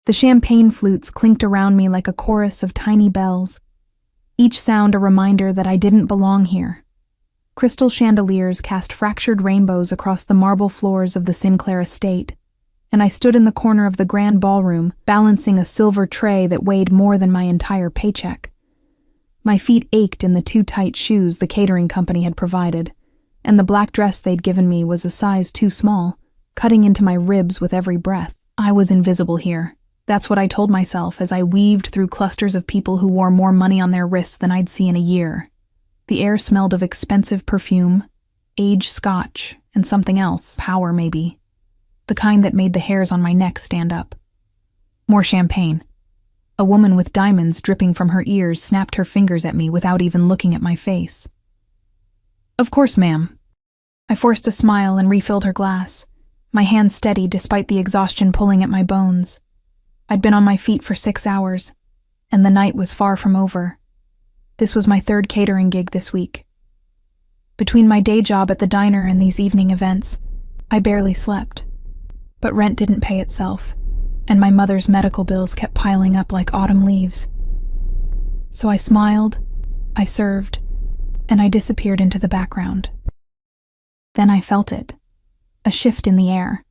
The champagne flutes clinked around me like a chorus of tiny bells, each sound a reminder that I didn't belong here. Crystal chandeliers cast fractured rainbows across the marble floors of the Sinclair estate, and I stood in the corner of the grand ballroom, balancing a silver tray that weighed more than my entire paycheck. My feet ached in the too tight shoes the catering company had provided, and the black dress they'd given me was a size too small, cutting into my ribs with every breath. I was invisible here. That's what I told myself as I weaved through clusters of people who wore more money on their wrists than I'd see in a year. The air smelled of expensive perfume, aged scotch, and something else, power maybe. The kind that made the hairs on my neck stand up. More champagne. A woman with diamonds dripping from her ears snapped her fingers at me without even looking at my face. "Of course, ma'am." I forced a smile and refilled her glass, my hand steady despite the exhaustion pulling at my bones. I'd been on my feet for 6 hours, and the night was far from over. This was my 3rd catering gig this week. Between my day job at the diner and these evening events, I barely slept. But rent didn't pay itself, and my mother's medical bills kept piling up like autumn leaves. So I smiled, I served, and I disappeared into the background. Then I felt it, a shift in the air,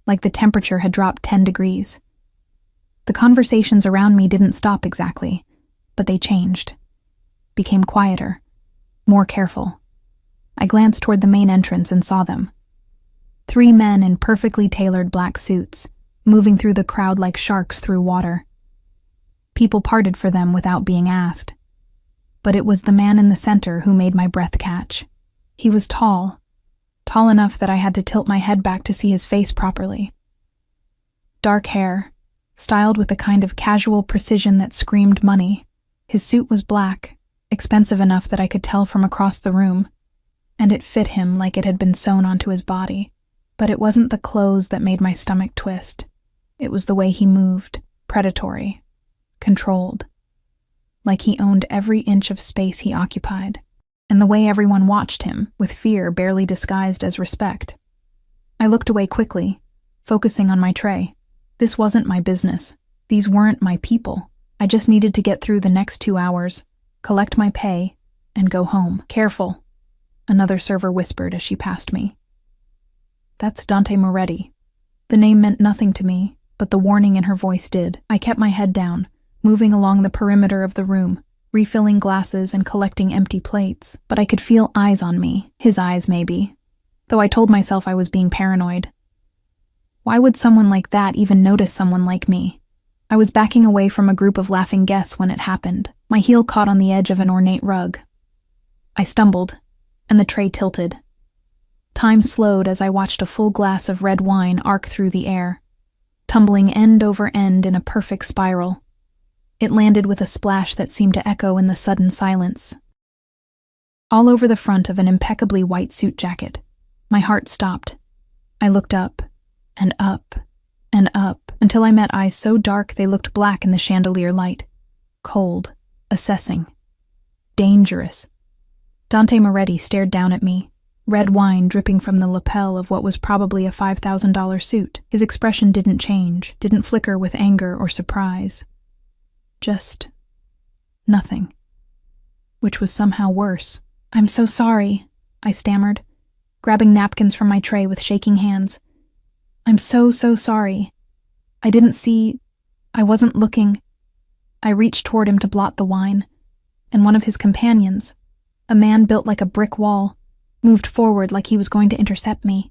like the temperature had dropped 10 degrees. The conversations around me didn't stop exactly, but they changed, became quieter, more careful. I glanced toward the main entrance and saw them. 3 men in perfectly tailored black suits, moving through the crowd like sharks through water. People parted for them without being asked. But it was the man in the center who made my breath catch. He was tall enough that I had to tilt my head back to see his face properly. Dark hair, styled with a kind of casual precision that screamed money. His suit was black, expensive enough that I could tell from across the room, and it fit him like it had been sewn onto his body. But it wasn't the clothes that made my stomach twist. It was the way he moved, predatory, controlled, like he owned every inch of space he occupied, and the way everyone watched him, with fear barely disguised as respect. I looked away quickly, focusing on my tray. This wasn't my business. These weren't my people. I just needed to get through the next 2 hours, collect my pay, and go home. "Careful," another server whispered as she passed me. "That's Dante Moretti." The name meant nothing to me, but the warning in her voice did. I kept my head down, moving along the perimeter of the room, refilling glasses and collecting empty plates, but I could feel eyes on me, his eyes maybe, though I told myself I was being paranoid. Why would someone like that even notice someone like me? I was backing away from a group of laughing guests when it happened. My heel caught on the edge of an ornate rug. I stumbled, and the tray tilted. Time slowed as I watched a full glass of red wine arc through the air, tumbling end over end in a perfect spiral. It landed with a splash that seemed to echo in the sudden silence. All over the front of an impeccably white suit jacket, my heart stopped. I looked up, and up, and up, until I met eyes so dark they looked black in the chandelier light. Cold, assessing, dangerous. Dante Moretti stared down at me, red wine dripping from the lapel of what was probably a $5,000 suit. His expression didn't change, didn't flicker with anger or surprise. Just nothing. Which was somehow worse. "I'm so sorry," I stammered, grabbing napkins from my tray with shaking hands. "I'm so sorry. I didn't see. I wasn't looking." I reached toward him to blot the wine, and one of his companions, a man built like a brick wall, moved forward like he was going to intercept me.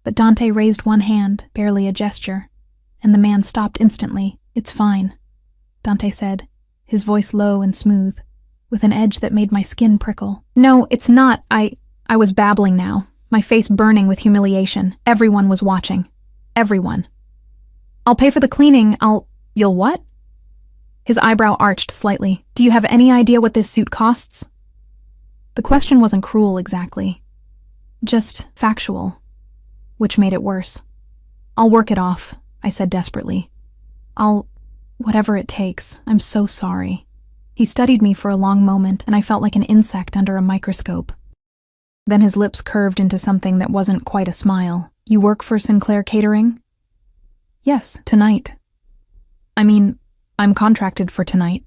But Dante raised one hand, barely a gesture, and the man stopped instantly. "It's fine," Dante said, his voice low and smooth, with an edge that made my skin prickle. "No, it's not. I was babbling now, my face burning with humiliation. Everyone was watching. Everyone. "I'll pay for the cleaning. You'll what?" His eyebrow arched slightly. "Do you have any idea what this suit costs?" The question wasn't cruel exactly, just factual, which made it worse. "I'll work it off," I said desperately. Whatever it takes. I'm so sorry." He studied me for a long moment, and I felt like an insect under a microscope. Then his lips curved into something that wasn't quite a smile. "You work for Sinclair Catering?" "Yes, tonight." I'm contracted for tonight.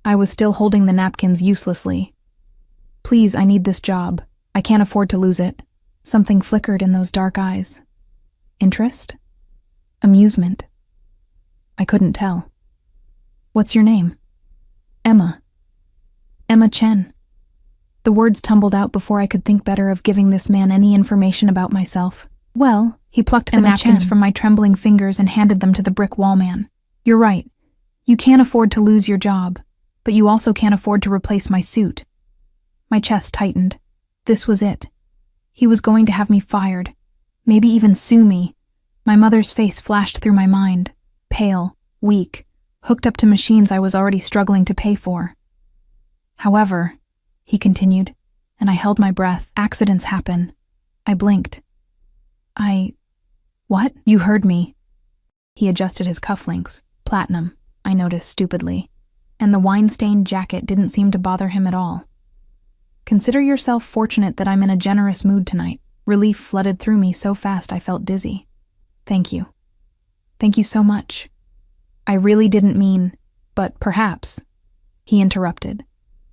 I was still holding the napkins uselessly. Please, I need this job. I can't afford to lose it. Something flickered in those dark eyes. Interest? Amusement? I couldn't tell. What's your name? Emma. Emma Chen. The words tumbled out before I could think better of giving this man any information about myself. Well, he plucked the napkins from my trembling fingers and handed them to the brick wall man. You're right. You can't afford to lose your job, but you also can't afford to replace my suit. My chest tightened. This was it. He was going to have me fired, maybe even sue me. My mother's face flashed through my mind, pale, weak, hooked up to machines I was already struggling to pay for. However, he continued, and I held my breath. Accidents happen. I blinked. What? You heard me. He adjusted his cufflinks. Platinum, I noticed stupidly, and the wine-stained jacket didn't seem to bother him at all. Consider yourself fortunate that I'm in a generous mood tonight. Relief flooded through me so fast I felt dizzy. Thank you. Thank you so much. I really didn't mean, but perhaps. He interrupted,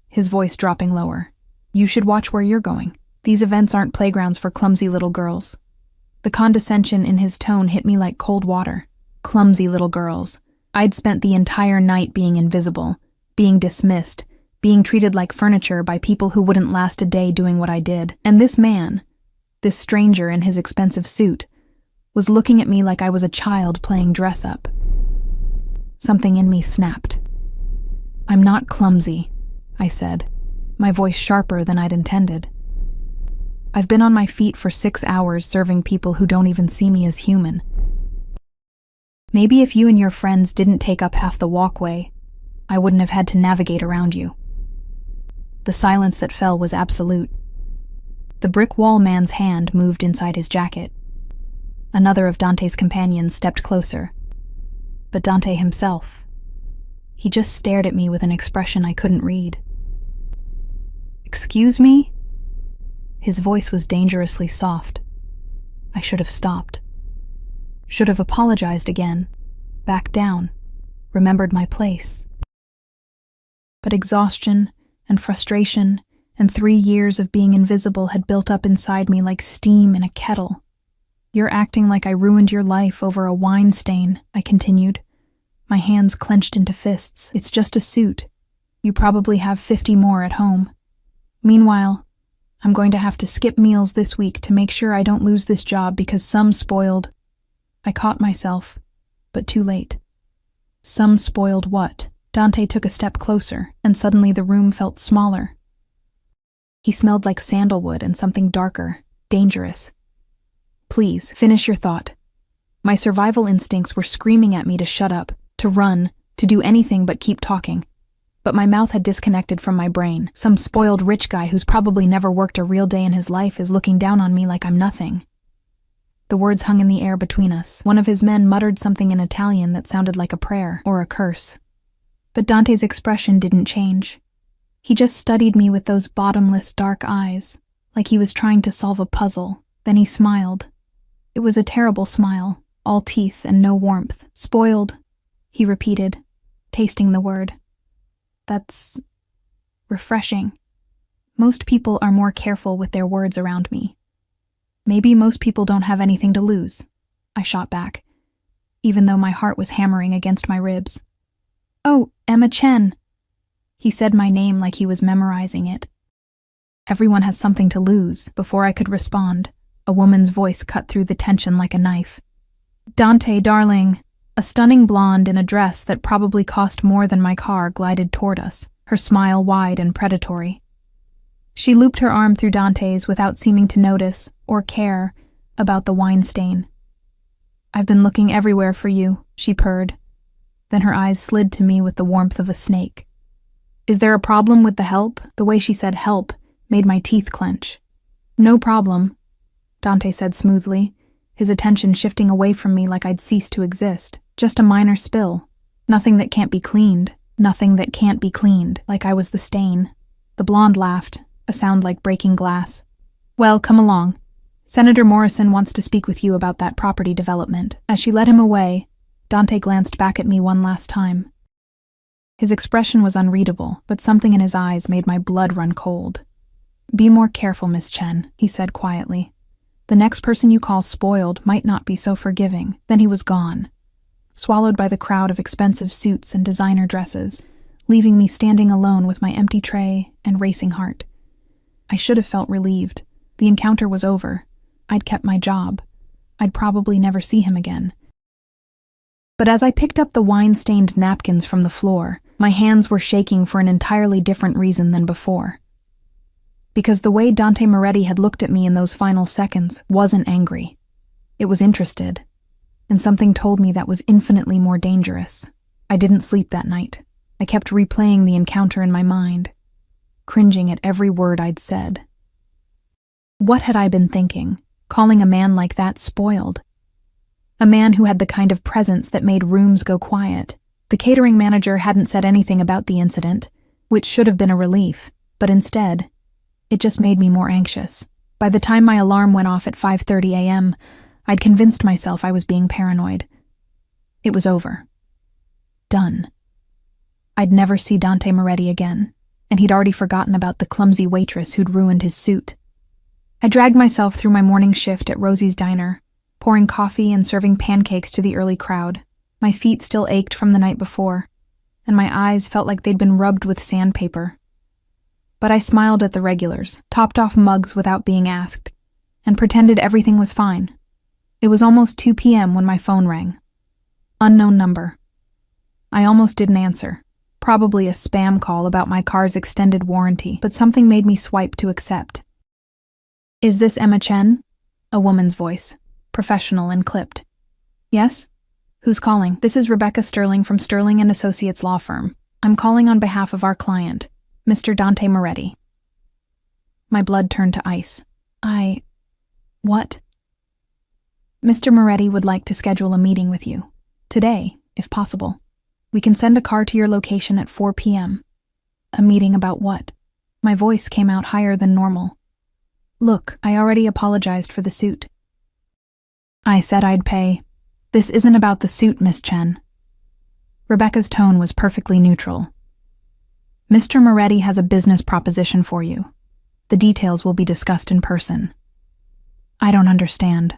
his voice dropping lower. You should watch where you're going. These events aren't playgrounds for clumsy little girls. The condescension in his tone hit me like cold water. Clumsy little girls. I'd spent the entire night being invisible, being dismissed, being treated like furniture by people who wouldn't last a day doing what I did. And this man, this stranger in his expensive suit, was looking at me like I was a child playing dress-up. Something in me snapped. I'm not clumsy, I said, my voice sharper than I'd intended. I've been on my feet for 6 hours serving people who don't even see me as human. Maybe if you and your friends didn't take up half the walkway, I wouldn't have had to navigate around you. The silence that fell was absolute. The brick wall man's hand moved inside his jacket. Another of Dante's companions stepped closer. But Dante himself, he just stared at me with an expression I couldn't read. Excuse me? His voice was dangerously soft. I should have stopped. Should have apologized again, backed down, remembered my place. But exhaustion and frustration and 3 years of being invisible had built up inside me like steam in a kettle. You're acting like I ruined your life over a wine stain, I continued, my hands clenched into fists. It's just a suit. You probably have 50 more at home. Meanwhile, I'm going to have to skip meals this week to make sure I don't lose this job because some spoiled... I caught myself, but too late. Some spoiled what? Dante took a step closer, and suddenly the room felt smaller. He smelled like sandalwood and something darker, dangerous. Please, finish your thought. My survival instincts were screaming at me to shut up, to run, to do anything but keep talking. But my mouth had disconnected from my brain. Some spoiled rich guy who's probably never worked a real day in his life is looking down on me like I'm nothing. The words hung in the air between us. One of his men muttered something in Italian that sounded like a prayer or a curse. But Dante's expression didn't change. He just studied me with those bottomless dark eyes, like he was trying to solve a puzzle. Then he smiled. It was a terrible smile, all teeth and no warmth. Spoiled, he repeated, tasting the word. That's refreshing. Most people are more careful with their words around me. Maybe most people don't have anything to lose, I shot back, even though my heart was hammering against my ribs. Oh, Emma Chen. He said my name like he was memorizing it. Everyone has something to lose. Before I could respond, a woman's voice cut through the tension like a knife. Dante, darling. A stunning blonde in a dress that probably cost more than my car glided toward us, her smile wide and predatory. She looped her arm through Dante's without seeming to notice or care about the wine stain. I've been looking everywhere for you, she purred. Then her eyes slid to me with the warmth of a snake. Is there a problem with the help? The way she said help made my teeth clench. No problem, Dante said smoothly, his attention shifting away from me like I'd ceased to exist. Just a minor spill. Nothing that can't be cleaned. Nothing that can't be cleaned, like I was the stain. The blonde laughed, a sound like breaking glass. Well, come along. Senator Morrison wants to speak with you about that property development. As she led him away, Dante glanced back at me one last time. His expression was unreadable, but something in his eyes made my blood run cold. "Be more careful, Miss Chen," he said quietly. "The next person you call spoiled might not be so forgiving." Then he was gone, swallowed by the crowd of expensive suits and designer dresses, leaving me standing alone with my empty tray and racing heart. I should have felt relieved. The encounter was over. I'd kept my job. I'd probably never see him again. But as I picked up the wine-stained napkins from the floor, my hands were shaking for an entirely different reason than before. Because the way Dante Moretti had looked at me in those final seconds wasn't angry. It was interested, and something told me that was infinitely more dangerous. I didn't sleep that night. I kept replaying the encounter in my mind, cringing at every word I'd said. What had I been thinking, calling a man like that spoiled? A man who had the kind of presence that made rooms go quiet. The catering manager hadn't said anything about the incident, which should have been a relief, but instead, it just made me more anxious. By the time my alarm went off at 5:30 a.m., I'd convinced myself I was being paranoid. It was over. Done. I'd never see Dante Moretti again, and he'd already forgotten about the clumsy waitress who'd ruined his suit. I dragged myself through my morning shift at Rosie's Diner, pouring coffee and serving pancakes to the early crowd. My feet still ached from the night before, and my eyes felt like they'd been rubbed with sandpaper. But I smiled at the regulars, topped off mugs without being asked, and pretended everything was fine. It was almost 2 p.m. when my phone rang. Unknown number. I almost didn't answer. Probably a spam call about my car's extended warranty, but something made me swipe to accept. "Is this Emma Chen?" A woman's voice, professional and clipped. "Yes? Who's calling?" "This is Rebecca Sterling from Sterling & Associates Law Firm. I'm calling on behalf of our client, Mr. Dante Moretti." My blood turned to ice. What? "Mr. Moretti would like to schedule a meeting with you. Today, if possible. We can send a car to your location at 4 p.m. "A meeting about what?" My voice came out higher than normal. "Look, I already apologized for the suit. I said I'd pay. This isn't about the suit, Miss Chen." Rebecca's tone was perfectly neutral. "Mr. Moretti has a business proposition for you. The details will be discussed in person." "I don't understand.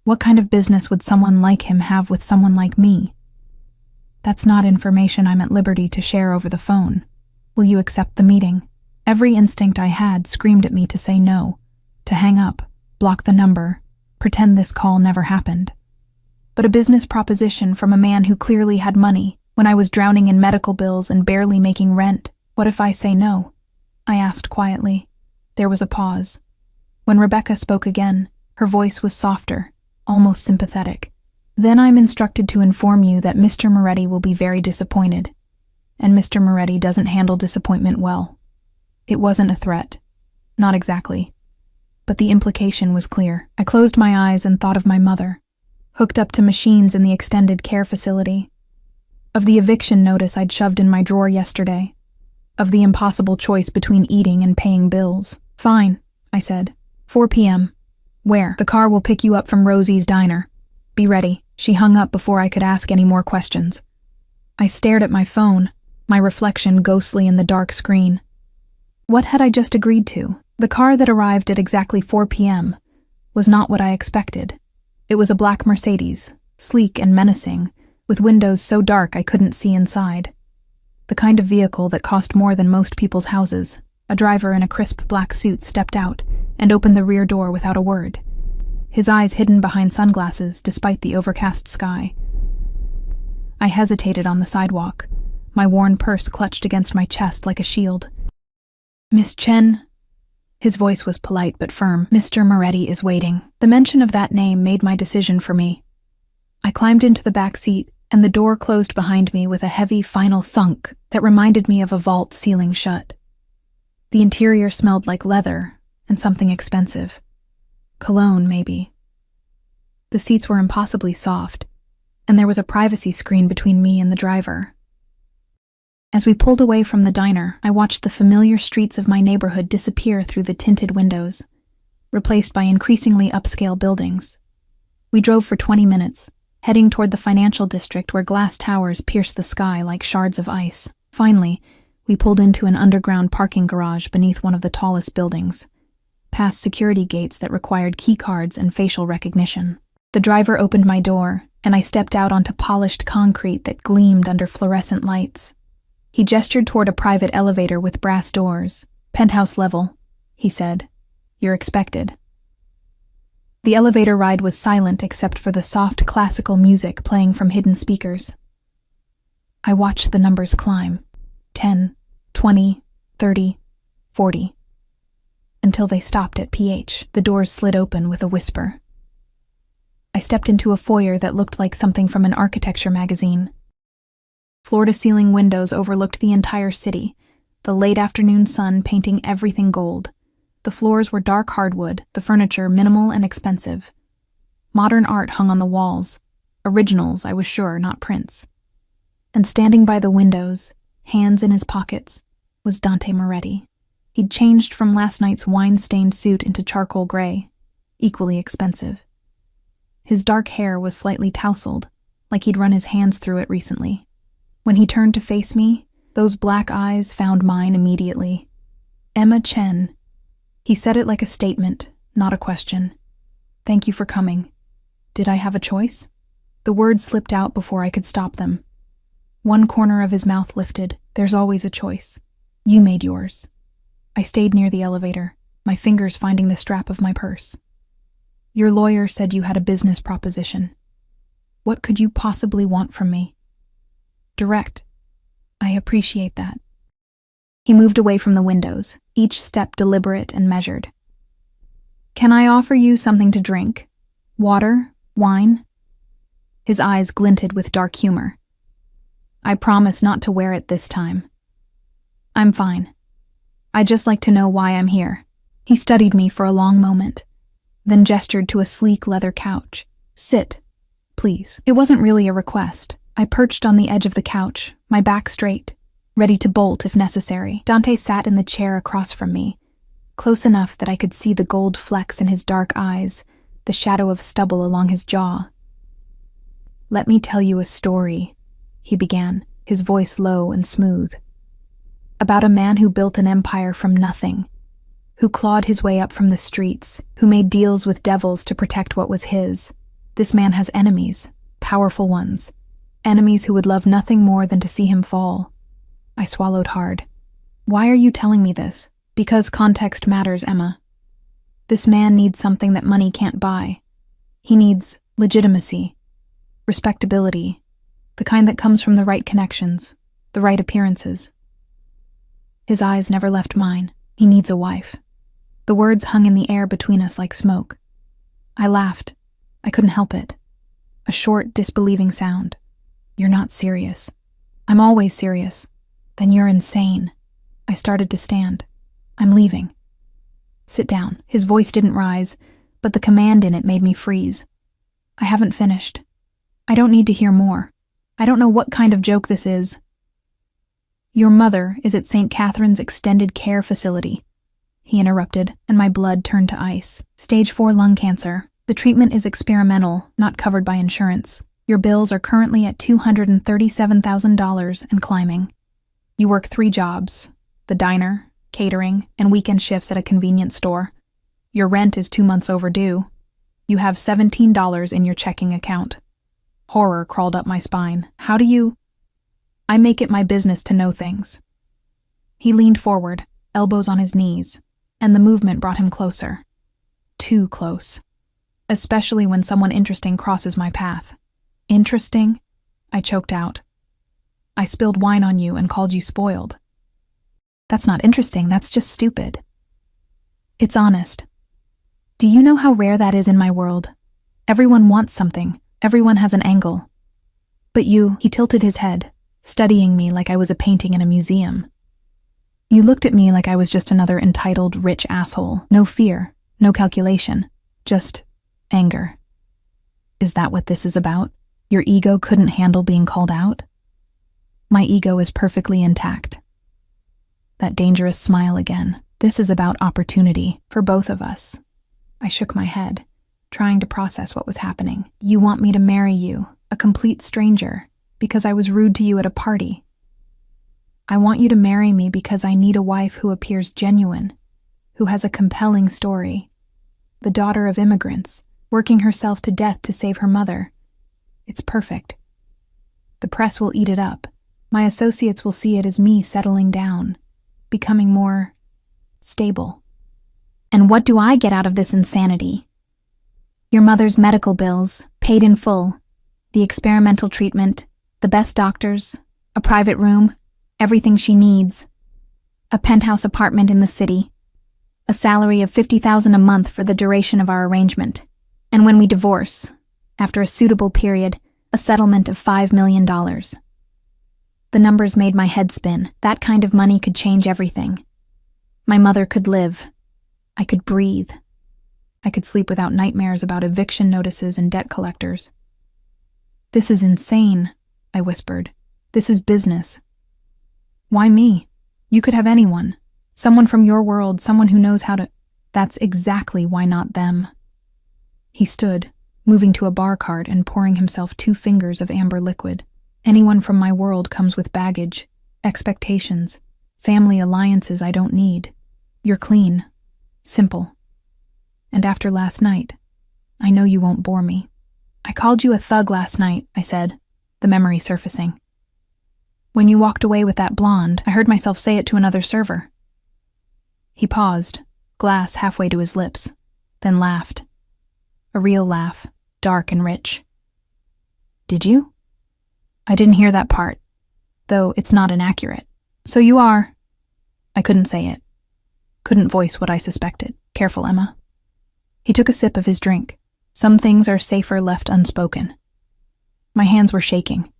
What kind of business would someone like him have with someone like me?" "That's not information I'm at liberty to share over the phone. Will you accept the meeting?" Every instinct I had screamed at me to say no, to hang up, block the number, pretend this call never happened. But a business proposition from a man who clearly had money, when I was drowning in medical bills and barely making rent. "What if I say no?" I asked quietly. There was a pause. When Rebecca spoke again, her voice was softer, almost sympathetic. "Then I'm instructed to inform you that Mr. Moretti will be very disappointed. And Mr. Moretti doesn't handle disappointment well." It wasn't a threat. Not exactly. But the implication was clear. I closed my eyes and thought of my mother, hooked up to machines in the extended care facility. Of the eviction notice I'd shoved in my drawer yesterday. Of the impossible choice between eating and paying bills. "Fine," I said. 4 p.m. "Where?" "The car will pick you up from Rosie's Diner. Be ready." She hung up before I could ask any more questions. I stared at my phone, my reflection ghostly in the dark screen. What had I just agreed to? The car that arrived at exactly 4 p.m. was not what I expected. It was a black Mercedes, sleek and menacing, with windows so dark I couldn't see inside. The kind of vehicle that cost more than most people's houses. A driver in a crisp black suit stepped out and opened the rear door without a word, his eyes hidden behind sunglasses despite the overcast sky. I hesitated on the sidewalk, my worn purse clutched against my chest like a shield. "Miss Chen?" His voice was polite but firm. "Mr. Moretti is waiting." The mention of that name made my decision for me. I climbed into the back seat, and the door closed behind me with a heavy final thunk that reminded me of a vault ceiling shut. The interior smelled like leather and something expensive. Cologne, maybe. The seats were impossibly soft, and there was a privacy screen between me and the driver. As we pulled away from the diner, I watched the familiar streets of my neighborhood disappear through the tinted windows, replaced by increasingly upscale buildings. We drove for 20 minutes, heading toward the financial district where glass towers pierced the sky like shards of ice. Finally, we pulled into an underground parking garage beneath one of the tallest buildings, past security gates that required keycards and facial recognition. The driver opened my door, and I stepped out onto polished concrete that gleamed under fluorescent lights. He gestured toward a private elevator with brass doors. "Penthouse level," he said. "You're expected." The elevator ride was silent except for the soft classical music playing from hidden speakers. I watched the numbers climb, 10, 20, 30, 40, until they stopped at PH. The doors slid open with a whisper. I stepped into a foyer that looked like something from an architecture magazine. Floor-to-ceiling windows overlooked the entire city, the late afternoon sun painting everything gold. The floors were dark hardwood, the furniture minimal and expensive. Modern art hung on the walls. Originals, I was sure, not prints. And standing by the windows, hands in his pockets, was Dante Moretti. He'd changed from last night's wine-stained suit into charcoal gray, equally expensive. His dark hair was slightly tousled, like he'd run his hands through it recently. When he turned to face me, those black eyes found mine immediately. "Emma Chen." He said it like a statement, not a question. "Thank you for coming." Did I have a choice? The words slipped out before I could stop them. One corner of his mouth lifted. "There's always a choice. You made yours." I stayed near the elevator, my fingers finding the strap of my purse. "Your lawyer said you had a business proposition. What could you possibly want from me?" "Direct. I appreciate that." He moved away from the windows, each step deliberate and measured. "Can I offer you something to drink? Water? Wine?" His eyes glinted with dark humor. "I promise not to wear it this time." "I'm fine. I'd just like to know why I'm here." He studied me for a long moment, then gestured to a sleek leather couch. "Sit, please." It wasn't really a request. I perched on the edge of the couch, my back straight, ready to bolt if necessary. Dante sat in the chair across from me, close enough that I could see the gold flecks in his dark eyes, the shadow of stubble along his jaw. "Let me tell you a story," he began, his voice low and smooth. "About a man who built an empire from nothing, who clawed his way up from the streets, who made deals with devils to protect what was his. This man has enemies, powerful ones, enemies who would love nothing more than to see him fall." I swallowed hard. "Why are you telling me this?" "Because context matters, Emma. This man needs something that money can't buy. He needs legitimacy, respectability, the kind that comes from the right connections, the right appearances." His eyes never left mine. "He needs a wife." The words hung in the air between us like smoke. I laughed. I couldn't help it. A short, disbelieving sound. "You're not serious." "I'm always serious." "Then you're insane." I started to stand. "I'm leaving." "Sit down." His voice didn't rise, but the command in it made me freeze. "I haven't finished. I don't need to hear more. I don't know what kind of joke this is." "Your mother is at St. Catherine's Extended Care Facility," he interrupted, and my blood turned to ice. "Stage 4 lung cancer. The treatment is experimental, not covered by insurance. Your bills are currently at $237,000 and climbing. You work 3 jobs, the diner, catering, and weekend shifts at a convenience store. Your rent is 2 months overdue. You have $17 in your checking account." Horror crawled up my spine. "How do you—" "I make it my business to know things." He leaned forward, elbows on his knees, and the movement brought him closer. Too close. Especially when someone interesting crosses my path. "Interesting?" I choked out. "I spilled wine on you and called you spoiled." "That's not interesting, that's just stupid." "It's honest. Do you know how rare that is in my world? Everyone wants something, everyone has an angle. But you," he tilted his head, studying me like I was a painting in a museum. "You looked at me like I was just another entitled, rich asshole. No fear, no calculation, just anger. Is that what this is about? Your ego couldn't handle being called out?" "My ego is perfectly intact." That dangerous smile again. "This is about opportunity, for both of us." I shook my head. trying to process what was happening. You want me to marry you, a complete stranger, because I was rude to you at a party. I want you to marry me because I need a wife who appears genuine, who has a compelling story. The daughter of immigrants, working herself to death to save her mother. It's perfect. The press will eat it up. My associates will see it as me settling down, becoming more stable. And what do I get out of this insanity? Your mother's medical bills, paid in full, the experimental treatment, the best doctors, a private room, everything she needs, a penthouse apartment in the city, a salary of $50,000 a month for the duration of our arrangement, and when we divorce, after a suitable period, a settlement of $5 million. The numbers made my head spin. That kind of money could change everything. My mother could live. I could breathe. I could sleep without nightmares about eviction notices and debt collectors. This is insane, I whispered. This is business. Why me? You could have anyone. Someone from your world, someone who knows how to... That's exactly why not them. He stood, moving to a bar cart and pouring himself 2 fingers of amber liquid. Anyone from my world comes with baggage, expectations, family alliances I don't need. You're clean. Simple. And after last night, I know you won't bore me. I called you a thug last night, I said, the memory surfacing. When you walked away with that blonde, I heard myself say it to another server. He paused, glass halfway to his lips, then laughed. A real laugh, dark and rich. Did you? I didn't hear that part, though it's not inaccurate. So you are... I couldn't say it. Couldn't voice what I suspected. Careful, Emma. He took a sip of his drink. Some things are safer left unspoken. My hands were shaking.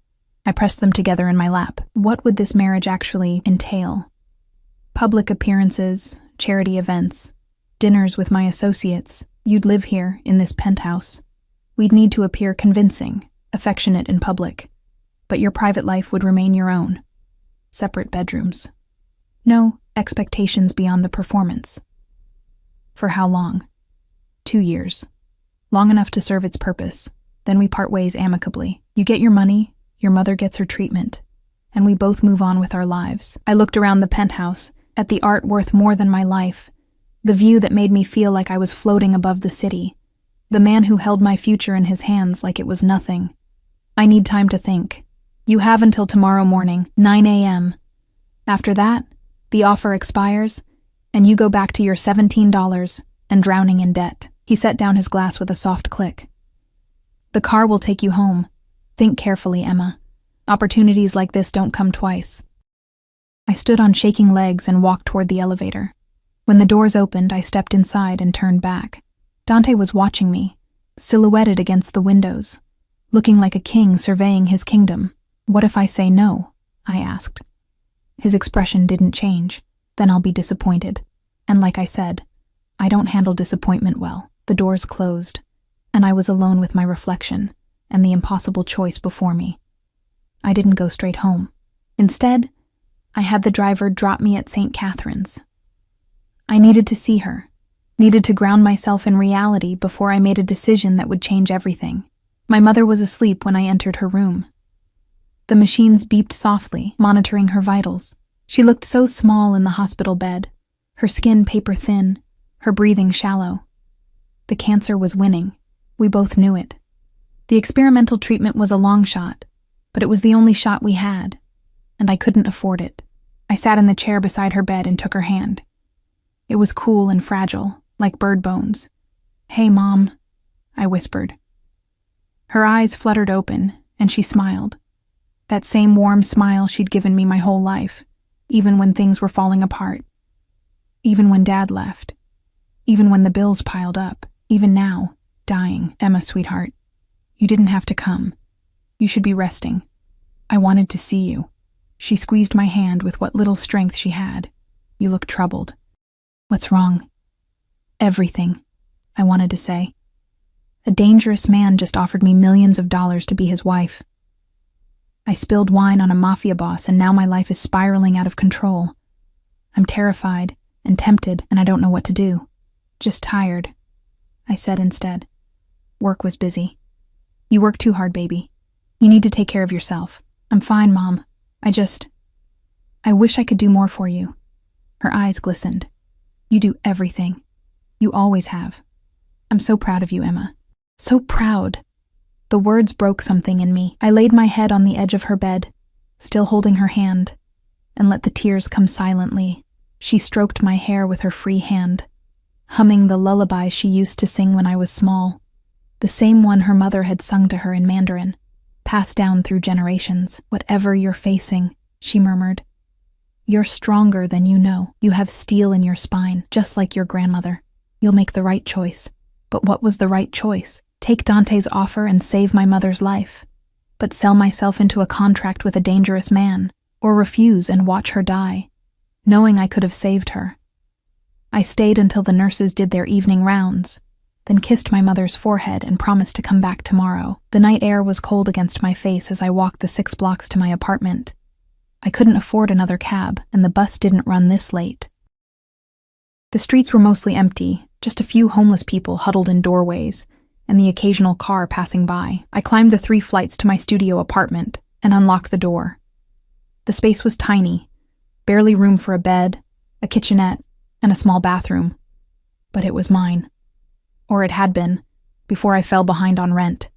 I pressed them together in my lap. What would this marriage actually entail? Public appearances, charity events, dinners with my associates. You'd live here, in this penthouse. We'd need to appear convincing, affectionate in public. But your private life would remain your own. Separate bedrooms. No expectations beyond the performance. For how long? 2 years. Long enough to serve its purpose. Then we part ways amicably. You get your money, your mother gets her treatment, and we both move on with our lives. I looked around the penthouse, at the art worth more than my life, the view that made me feel like I was floating above the city, the man who held my future in his hands like it was nothing. I need time to think. You have until tomorrow morning, 9 a.m. After that, the offer expires, and you go back to your $17 and drowning in debt. He set down his glass with a soft click. The car will take you home. Think carefully, Emma. Opportunities like this don't come twice. I stood on shaking legs and walked toward the elevator. When the doors opened, I stepped inside and turned back. Dante was watching me, silhouetted against the windows, looking like a king surveying his kingdom. What if I say no? I asked. His expression didn't change. Then I'll be disappointed. And like I said, I don't handle disappointment well. The doors closed, and I was alone with my reflection and the impossible choice before me. I didn't go straight home. Instead, I had the driver drop me at St. Catherine's. I needed to see her, needed to ground myself in reality before I made a decision that would change everything. My mother was asleep when I entered her room. The machines beeped softly, monitoring her vitals. She looked so small in the hospital bed, her skin paper-thin, her breathing shallow. The cancer was winning. We both knew it. The experimental treatment was a long shot, but it was the only shot we had, and I couldn't afford it. I sat in the chair beside her bed and took her hand. It was cool and fragile, like bird bones. "Hey, Mom," I whispered. Her eyes fluttered open, and she smiled. That same warm smile she'd given me my whole life, even when things were falling apart. Even when Dad left. Even when the bills piled up. Even now, dying. "Emma, sweetheart, you didn't have to come. You should be resting. I wanted to see you." She squeezed my hand with what little strength she had. "You look troubled." "What's wrong?" "Everything," I wanted to say. A dangerous man just offered me millions of dollars to be his wife. I spilled wine on a mafia boss, and now my life is spiraling out of control. I'm terrified and tempted, and I don't know what to do. Just tired, I said instead. Work was busy. You work too hard, baby. You need to take care of yourself. I'm fine, Mom. I wish I could do more for you. Her eyes glistened. You do everything. You always have. I'm so proud of you, Emma. So proud. The words broke something in me. I laid my head on the edge of her bed, still holding her hand, and let the tears come silently. She stroked my hair with her free hand, humming the lullaby she used to sing when I was small, the same one her mother had sung to her in Mandarin, passed down through generations. Whatever you're facing, she murmured, you're stronger than you know. You have steel in your spine, just like your grandmother. You'll make the right choice. But what was the right choice? Take Dante's offer and save my mother's life, but sell myself into a contract with a dangerous man, or refuse and watch her die, knowing I could have saved her. I stayed until the nurses did their evening rounds, then kissed my mother's forehead and promised to come back tomorrow. The night air was cold against my face as I walked the 6 blocks to my apartment. I couldn't afford another cab, and the bus didn't run this late. The streets were mostly empty, just a few homeless people huddled in doorways, and the occasional car passing by. I climbed the 3 flights to my studio apartment and unlocked the door. The space was tiny, barely room for a bed, a kitchenette, and a small bathroom. But it was mine. Or it had been, before I fell behind on rent.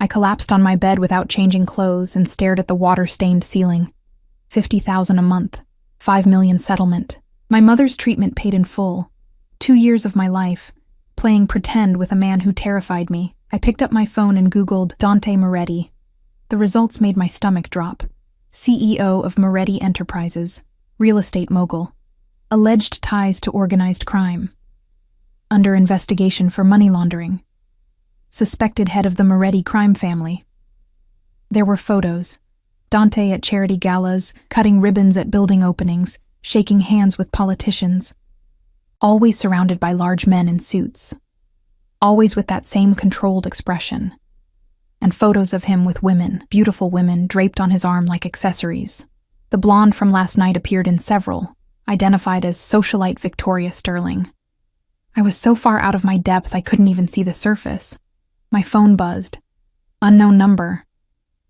I collapsed on my bed without changing clothes and stared at the water-stained ceiling. $50,000 a month, $5 million settlement. My mother's treatment paid in full. 2 years of my life, playing pretend with a man who terrified me. I picked up my phone and Googled Dante Moretti. The results made my stomach drop. CEO of Moretti Enterprises, real estate mogul. Alleged ties to organized crime. Under investigation for money laundering. Suspected head of the Moretti crime family. There were photos. Dante at charity galas, cutting ribbons at building openings, shaking hands with politicians. Always surrounded by large men in suits. Always with that same controlled expression. And photos of him with women, beautiful women, draped on his arm like accessories. The blonde from last night appeared in several, identified as socialite Victoria Sterling. I was so far out of my depth I couldn't even see the surface. My phone buzzed. Unknown number.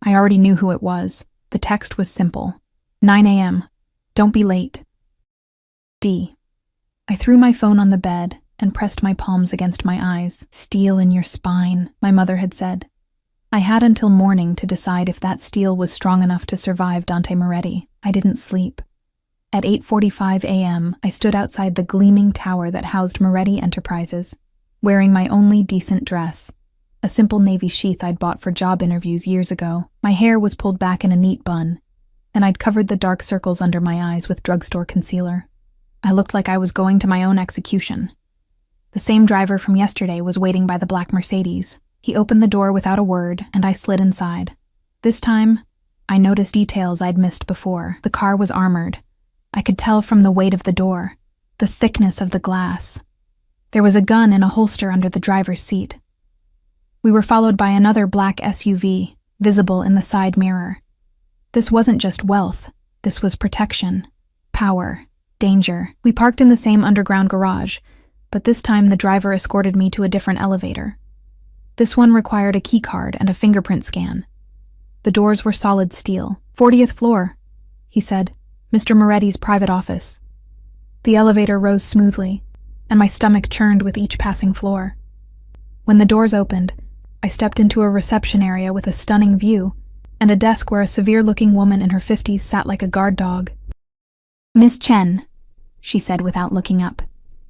I already knew who it was. The text was simple. 9 a.m. Don't be late. D. I threw my phone on the bed and pressed my palms against my eyes. Steel in your spine, my mother had said. I had until morning to decide if that steel was strong enough to survive Dante Moretti. I didn't sleep. At 8:45 a.m., I stood outside the gleaming tower that housed Moretti Enterprises, wearing my only decent dress, a simple navy sheath I'd bought for job interviews years ago. My hair was pulled back in a neat bun, and I'd covered the dark circles under my eyes with drugstore concealer. I looked like I was going to my own execution. The same driver from yesterday was waiting by the black Mercedes. He opened the door without a word, and I slid inside. This time, I noticed details I'd missed before. The car was armored. I could tell from the weight of the door, the thickness of the glass. There was a gun in a holster under the driver's seat. We were followed by another black SUV, visible in the side mirror. This wasn't just wealth. This was protection, power, danger. We parked in the same underground garage, but this time the driver escorted me to a different elevator. This one required a key card and a fingerprint scan. The doors were solid steel. 40th floor, he said. Mr. Moretti's private office. The elevator rose smoothly, and my stomach churned with each passing floor. When the doors opened, I stepped into a reception area with a stunning view and a desk where a severe-looking woman in her 50s sat like a guard dog. Miss Chen, she said without looking up.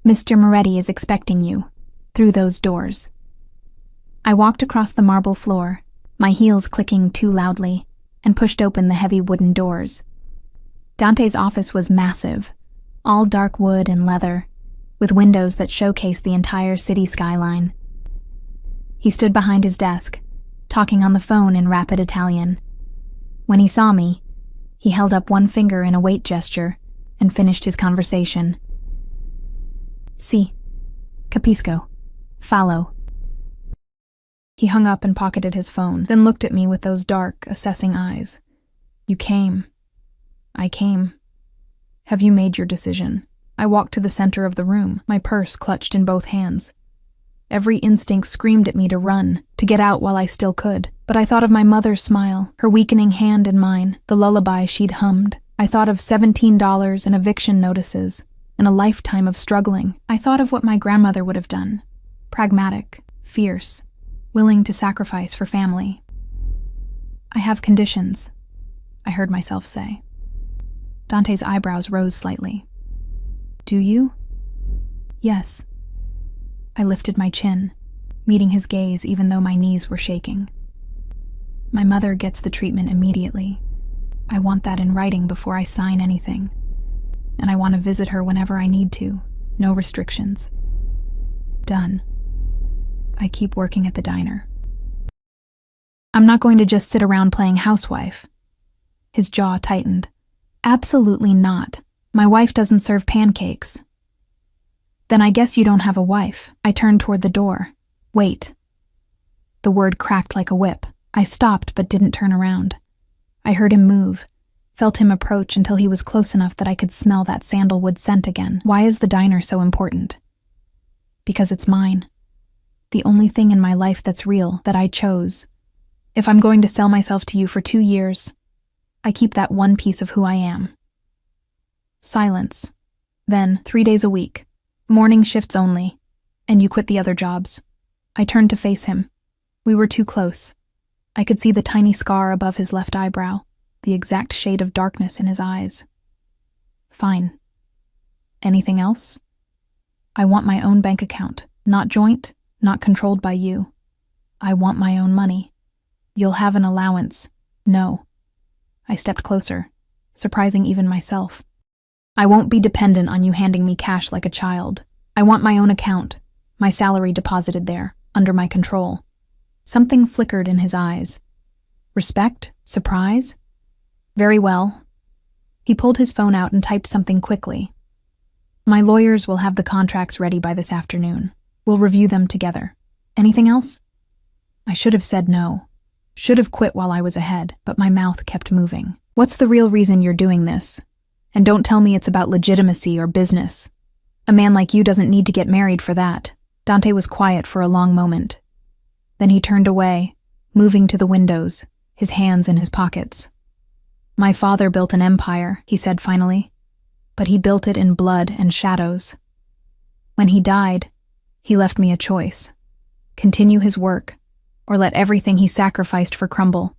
Mr. Moretti is expecting you, through those doors. I walked across the marble floor, my heels clicking too loudly, and pushed open the heavy wooden doors. Dante's office was massive, all dark wood and leather, with windows that showcased the entire city skyline. He stood behind his desk, talking on the phone in rapid Italian. When he saw me, he held up one finger in a wait gesture and finished his conversation. Si, capisco, fallo. He hung up and pocketed his phone, then looked at me with those dark, assessing eyes. You came. I came. Have you made your decision? I walked to the center of the room, my purse clutched in both hands. Every instinct screamed at me to run, to get out while I still could. But I thought of my mother's smile, her weakening hand in mine, the lullaby she'd hummed. I thought of $17 in eviction notices, and a lifetime of struggling. I thought of what my grandmother would have done. Pragmatic, fierce, willing to sacrifice for family. I have conditions, I heard myself say. Dante's eyebrows rose slightly. Do you? Yes. I lifted my chin, meeting his gaze even though my knees were shaking. My mother gets the treatment immediately. I want that in writing before I sign anything. And I want to visit her whenever I need to. No restrictions. Done. I keep working at the diner. I'm not going to just sit around playing housewife. His jaw tightened. Absolutely not. My wife doesn't serve pancakes. Then I guess you don't have a wife. I turned toward the door. Wait. The word cracked like a whip. I stopped but didn't turn around. I heard him move, felt him approach until he was close enough that I could smell that sandalwood scent again. Why is the diner so important? Because it's mine. The only thing in my life that's real, that I chose. If I'm going to sell myself to you for 2 years, I keep that one piece of who I am. Silence. Then, 3 days a week. Morning shifts only. And you quit the other jobs. I turned to face him. We were too close. I could see the tiny scar above his left eyebrow, the exact shade of darkness in his eyes. Fine. Anything else? I want my own bank account. Not joint, not controlled by you. I want my own money. You'll have an allowance. No. I stepped closer, surprising even myself. I won't be dependent on you handing me cash like a child. I want my own account, my salary deposited there, under my control. Something flickered in his eyes. Respect? Surprise? Very well. He pulled his phone out and typed something quickly. My lawyers will have the contracts ready by this afternoon. We'll review them together. Anything else? I should have said no. Should have quit while I was ahead, but my mouth kept moving. What's the real reason you're doing this? And don't tell me it's about legitimacy or business. A man like you doesn't need to get married for that. Dante was quiet for a long moment. Then he turned away, moving to the windows, his hands in his pockets. My father built an empire, he said finally, but he built it in blood and shadows. When he died, he left me a choice. Continue his work, or let everything he sacrificed for crumble.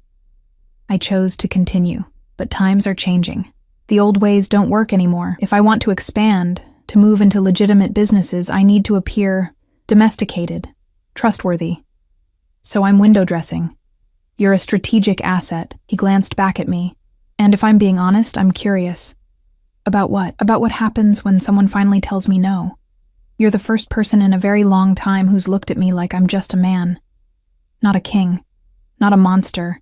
I chose to continue, but times are changing. The old ways don't work anymore. If I want to expand, to move into legitimate businesses, I need to appear domesticated, trustworthy. So I'm window dressing. You're a strategic asset. He glanced back at me. And if I'm being honest, I'm curious. About what? About what happens when someone finally tells me no. You're the first person in a very long time who's looked at me like I'm just a man. Not a king. Not a monster.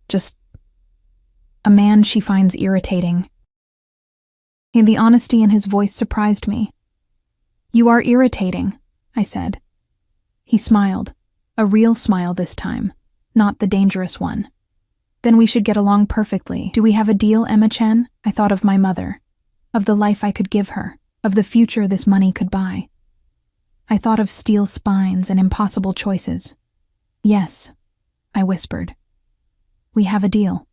Just a man she finds irritating. And the honesty in his voice surprised me. You are irritating, I said. He smiled. A real smile this time, not the dangerous one. Then we should get along perfectly. Do we have a deal, Emma Chen? I thought of my mother, of the life I could give her, of the future this money could buy. I thought of steel spines and impossible choices. Yes, I whispered. We have a deal.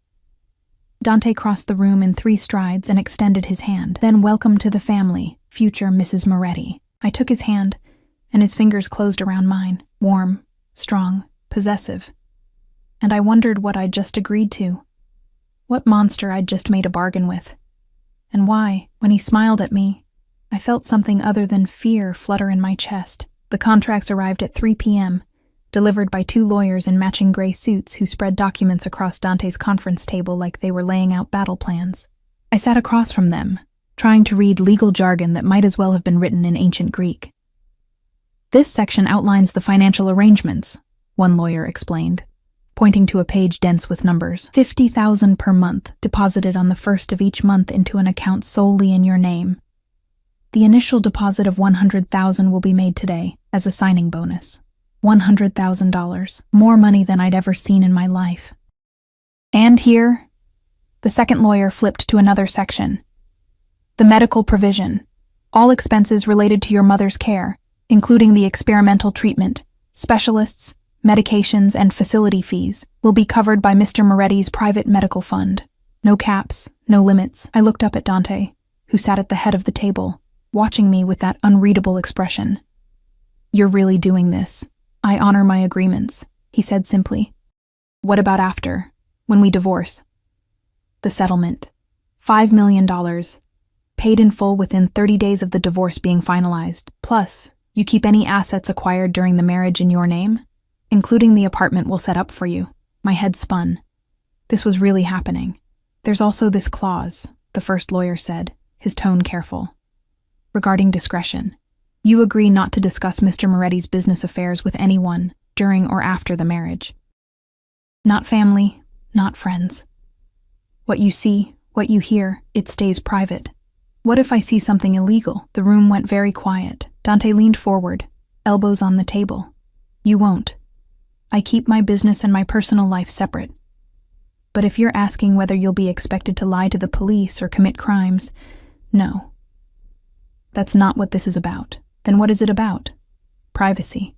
Dante crossed the room in 3 strides and extended his hand. Then welcome to the family, future Mrs. Moretti. I took his hand, and his fingers closed around mine, warm, strong, possessive. And I wondered what I'd just agreed to. What monster I'd just made a bargain with. And why, when he smiled at me, I felt something other than fear flutter in my chest. The contracts arrived at 3 p.m., delivered by 2 lawyers in matching gray suits who spread documents across Dante's conference table like they were laying out battle plans. I sat across from them, trying to read legal jargon that might as well have been written in ancient Greek. This section outlines the financial arrangements, one lawyer explained, pointing to a page dense with numbers. $50,000 per month, deposited on the first of each month into an account solely in your name. The initial deposit of $100,000 will be made today, as a signing bonus. $100,000, more money than I'd ever seen in my life. And here, the second lawyer flipped to another section. The medical provision, all expenses related to your mother's care, including the experimental treatment, specialists, medications, and facility fees, will be covered by Mr. Moretti's private medical fund. No caps, no limits. I looked up at Dante, who sat at the head of the table, watching me with that unreadable expression. "You're really doing this. I honor my agreements," he said simply. "What about after, when we divorce?" "The settlement. $5 million. Paid in full within 30 days of the divorce being finalized. Plus, you keep any assets acquired during the marriage in your name, including the apartment we'll set up for you." My head spun. This was really happening. "There's also this clause," the first lawyer said, his tone careful. "Regarding discretion. You agree not to discuss Mr. Moretti's business affairs with anyone during or after the marriage. Not family, not friends. What you see, what you hear, it stays private. What if I see something illegal?" The room went very quiet. Dante leaned forward, elbows on the table. "You won't. I keep my business and my personal life separate. But if you're asking whether you'll be expected to lie to the police or commit crimes, no. That's not what this is about. Then what is it about? Privacy.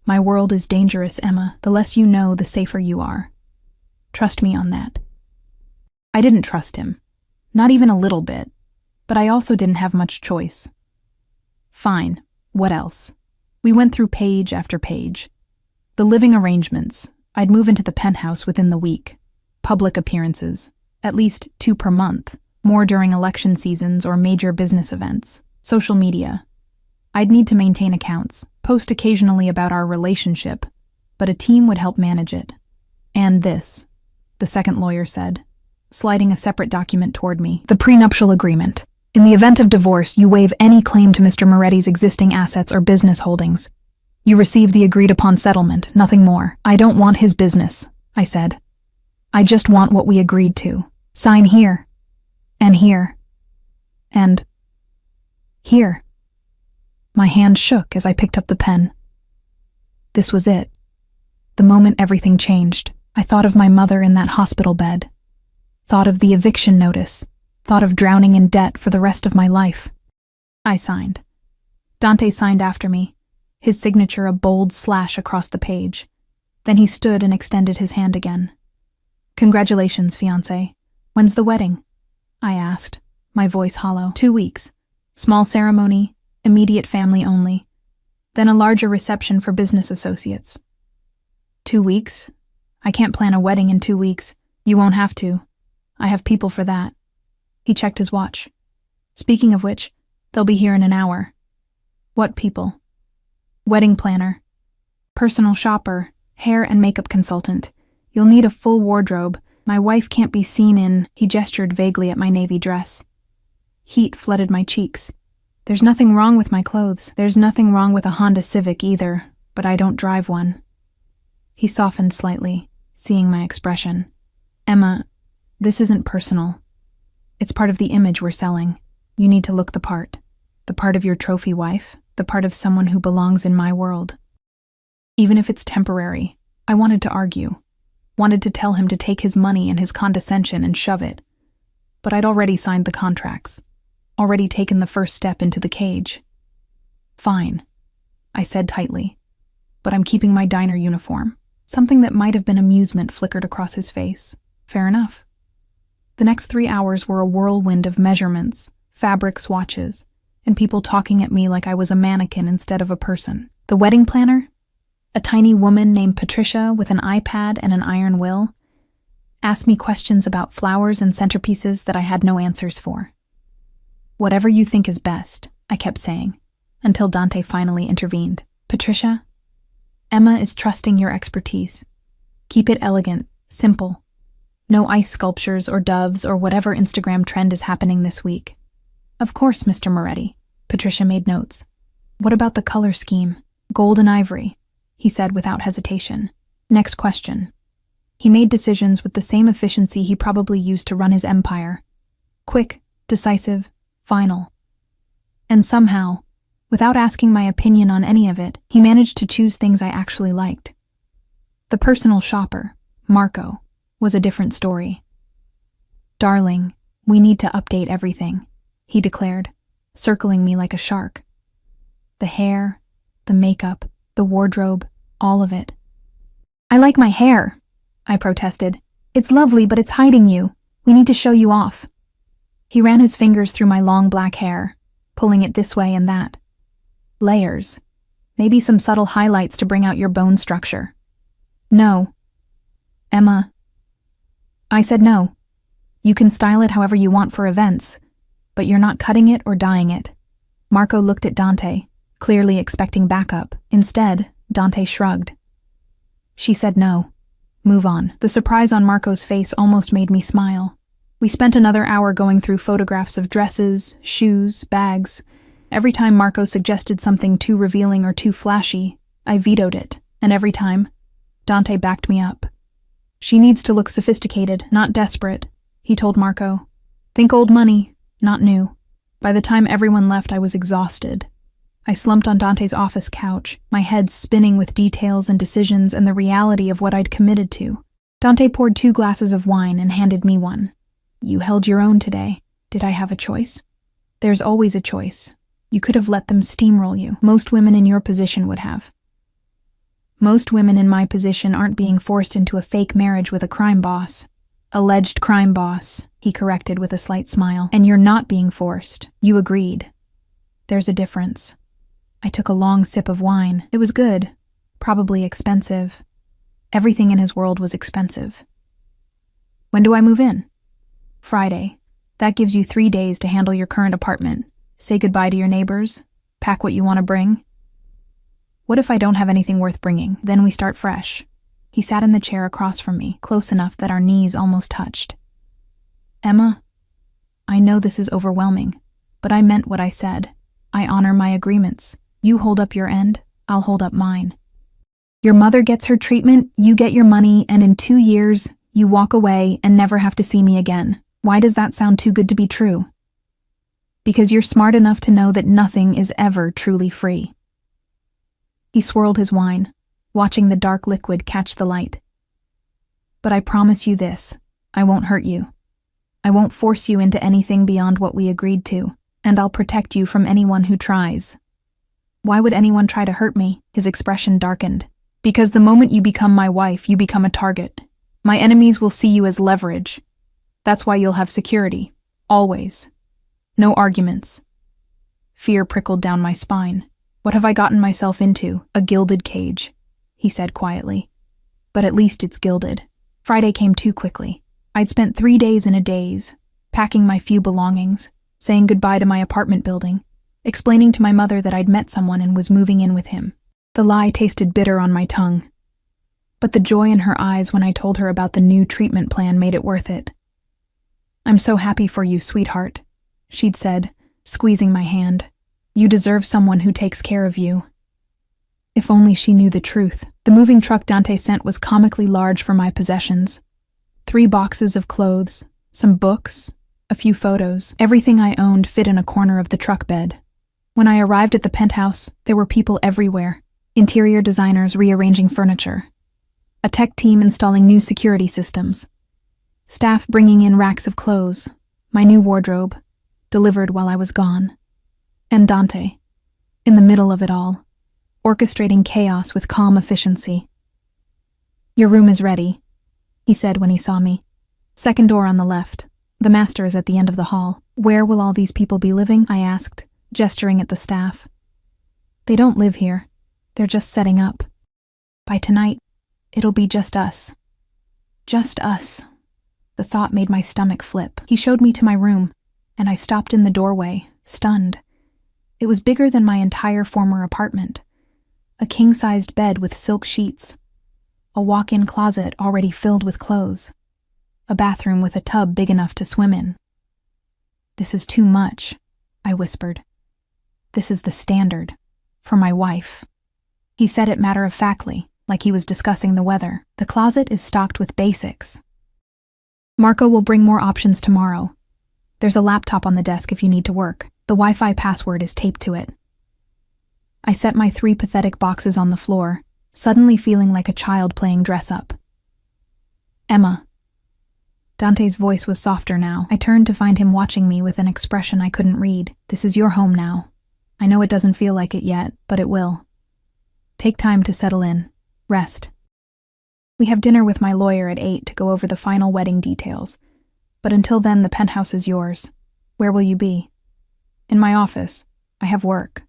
My world is dangerous, Emma. The less you know, the safer you are. Trust me on that." I didn't trust him. Not even a little bit. But I also didn't have much choice. Fine. What else? We went through page after page. The living arrangements. I'd move into the penthouse within the week. Public appearances. At least 2 per month. More during election seasons or major business events. Social media. I'd need to maintain accounts, post occasionally about our relationship, but a team would help manage it. "And this," the second lawyer said, sliding a separate document toward me. "The prenuptial agreement. In the event of divorce, you waive any claim to Mr. Moretti's existing assets or business holdings. You receive the agreed-upon settlement, nothing more." "I don't want his business," I said. "I just want what we agreed to. Sign here. And here. And here." My hand shook as I picked up the pen. This was it. The moment everything changed, I thought of my mother in that hospital bed. Thought of the eviction notice. Thought of drowning in debt for the rest of my life. I signed. Dante signed after me, his signature a bold slash across the page. Then he stood and extended his hand again. "Congratulations, fiancé. When's the wedding?" I asked, my voice hollow. 2 weeks. Small ceremony, immediate family only. Then a larger reception for business associates. 2 weeks? I can't plan a wedding in 2 weeks. You won't have to. I have people for that. He checked his watch. Speaking of which, they'll be here in an hour. What people? Wedding planner, personal shopper, hair and makeup consultant. You'll need a full wardrobe. My wife can't be seen in— He gestured vaguely at my navy dress. Heat flooded my cheeks. There's nothing wrong with my clothes. There's nothing wrong with a Honda Civic either, but I don't drive one. He softened slightly, seeing my expression. "Emma, this isn't personal. It's part of the image we're selling. You need to look the part. The part of your trophy wife, the part of someone who belongs in my world." Even if it's temporary, I wanted to argue. Wanted to tell him to take his money and his condescension and shove it. But I'd already signed the contracts. Already taken the first step into the cage. "Fine," I said tightly. "But I'm keeping my diner uniform." Something that might have been amusement flickered across his face. Fair enough. The next 3 hours were a whirlwind of measurements, fabric swatches, and people talking at me like I was a mannequin instead of a person. The wedding planner, a tiny woman named Patricia with an iPad and an iron will, asked me questions about flowers and centerpieces that I had no answers for. "Whatever you think is best," I kept saying, until Dante finally intervened. "Patricia, Emma is trusting your expertise. Keep it elegant, simple. No ice sculptures or doves or whatever Instagram trend is happening this week." "Of course, Mr. Moretti." Patricia made notes. "What about the color scheme? Gold and ivory," he said without hesitation. "Next question." He made decisions with the same efficiency he probably used to run his empire. Quick, decisive, final. And somehow, without asking my opinion on any of it, he managed to choose things I actually liked. The personal shopper, Marco, was a different story. "Darling, we need to update everything," he declared, circling me like a shark. The hair, The makeup, the wardrobe, all of it. I like my hair, I protested. It's lovely, but it's hiding you. We need to show you off. He ran his fingers through my long black hair, pulling it this way and that. Layers. Maybe some subtle highlights to bring out your bone structure. No. Emma. I said no. You can style it however you want for events, but you're not cutting it or dyeing it. Marco looked at Dante, clearly expecting backup. Instead, Dante shrugged. She said no. Move on. The surprise on Marco's face almost made me smile. We spent another hour going through photographs of dresses, shoes, bags. Every time Marco suggested something too revealing or too flashy, I vetoed it, and every time, Dante backed me up. She needs to look sophisticated, not desperate, he told Marco. Think old money, not new. By the time everyone left, I was exhausted. I slumped on Dante's office couch, my head spinning with details and decisions and the reality of what I'd committed to. Dante poured 2 glasses of wine and handed me one. You held your own today. Did I have a choice? There's always a choice. You could have let them steamroll you. Most women in your position would have. Most women in my position aren't being forced into a fake marriage with a crime boss. Alleged crime boss, he corrected with a slight smile. And you're not being forced. You agreed. There's a difference. I took a long sip of wine. It was good. Probably expensive. Everything in his world was expensive. When do I move in? Friday. That gives you 3 days to handle your current apartment. Say goodbye to your neighbors. Pack what you want to bring. What if I don't have anything worth bringing? Then we start fresh. He sat in the chair across from me, close enough that our knees almost touched. Emma, I know this is overwhelming, but I meant what I said. I honor my agreements. You hold up your end, I'll hold up mine. Your mother gets her treatment, you get your money, and in 2 years, you walk away and never have to see me again. Why does that sound too good to be true? Because you're smart enough to know that nothing is ever truly free. He swirled his wine, watching the dark liquid catch the light. But I promise you this, I won't hurt you. I won't force you into anything beyond what we agreed to, and I'll protect you from anyone who tries. Why would anyone try to hurt me? His expression darkened. Because the moment you become my wife, you become a target. My enemies will see you as leverage. That's why you'll have security. Always. No arguments. Fear prickled down my spine. What have I gotten myself into? A gilded cage, he said quietly. But at least it's gilded. Friday came too quickly. I'd spent 3 days in a daze, packing my few belongings, saying goodbye to my apartment building, explaining to my mother that I'd met someone and was moving in with him. The lie tasted bitter on my tongue. But the joy in her eyes when I told her about the new treatment plan made it worth it. I'm so happy for you, sweetheart, she'd said, squeezing my hand. You deserve someone who takes care of you. If only she knew the truth. The moving truck Dante sent was comically large for my possessions. 3 boxes of clothes, some books, a few photos. Everything I owned fit in a corner of the truck bed. When I arrived at the penthouse, there were people everywhere. Interior designers rearranging furniture. A tech team installing new security systems. Staff bringing in racks of clothes. My new wardrobe, delivered while I was gone. And Dante, in the middle of it all, orchestrating chaos with calm efficiency. Your room is ready, he said when he saw me. Second door on the left. The master is at the end of the hall. Where will all these people be living? I asked, gesturing at the staff. They don't live here. They're just setting up. By tonight, it'll be just us. Just us. The thought made my stomach flip. He showed me to my room, and I stopped in the doorway, stunned. It was bigger than my entire former apartment. A king-sized bed with silk sheets. A walk-in closet already filled with clothes. A bathroom with a tub big enough to swim in. This is too much, I whispered. This is the standard. For my wife. He said it matter-of-factly, like he was discussing the weather. The closet is stocked with basics. Marco will bring more options tomorrow. There's a laptop on the desk if you need to work. The Wi-Fi password is taped to it. I set my 3 pathetic boxes on the floor, suddenly feeling like a child playing dress-up. Emma. Dante's voice was softer now. I turned to find him watching me with an expression I couldn't read. This is your home now. I know it doesn't feel like it yet, but it will. Take time to settle in. Rest. We have dinner with my lawyer at 8 to go over the final wedding details. But until then, the penthouse is yours. Where will you be? In my office. I have work.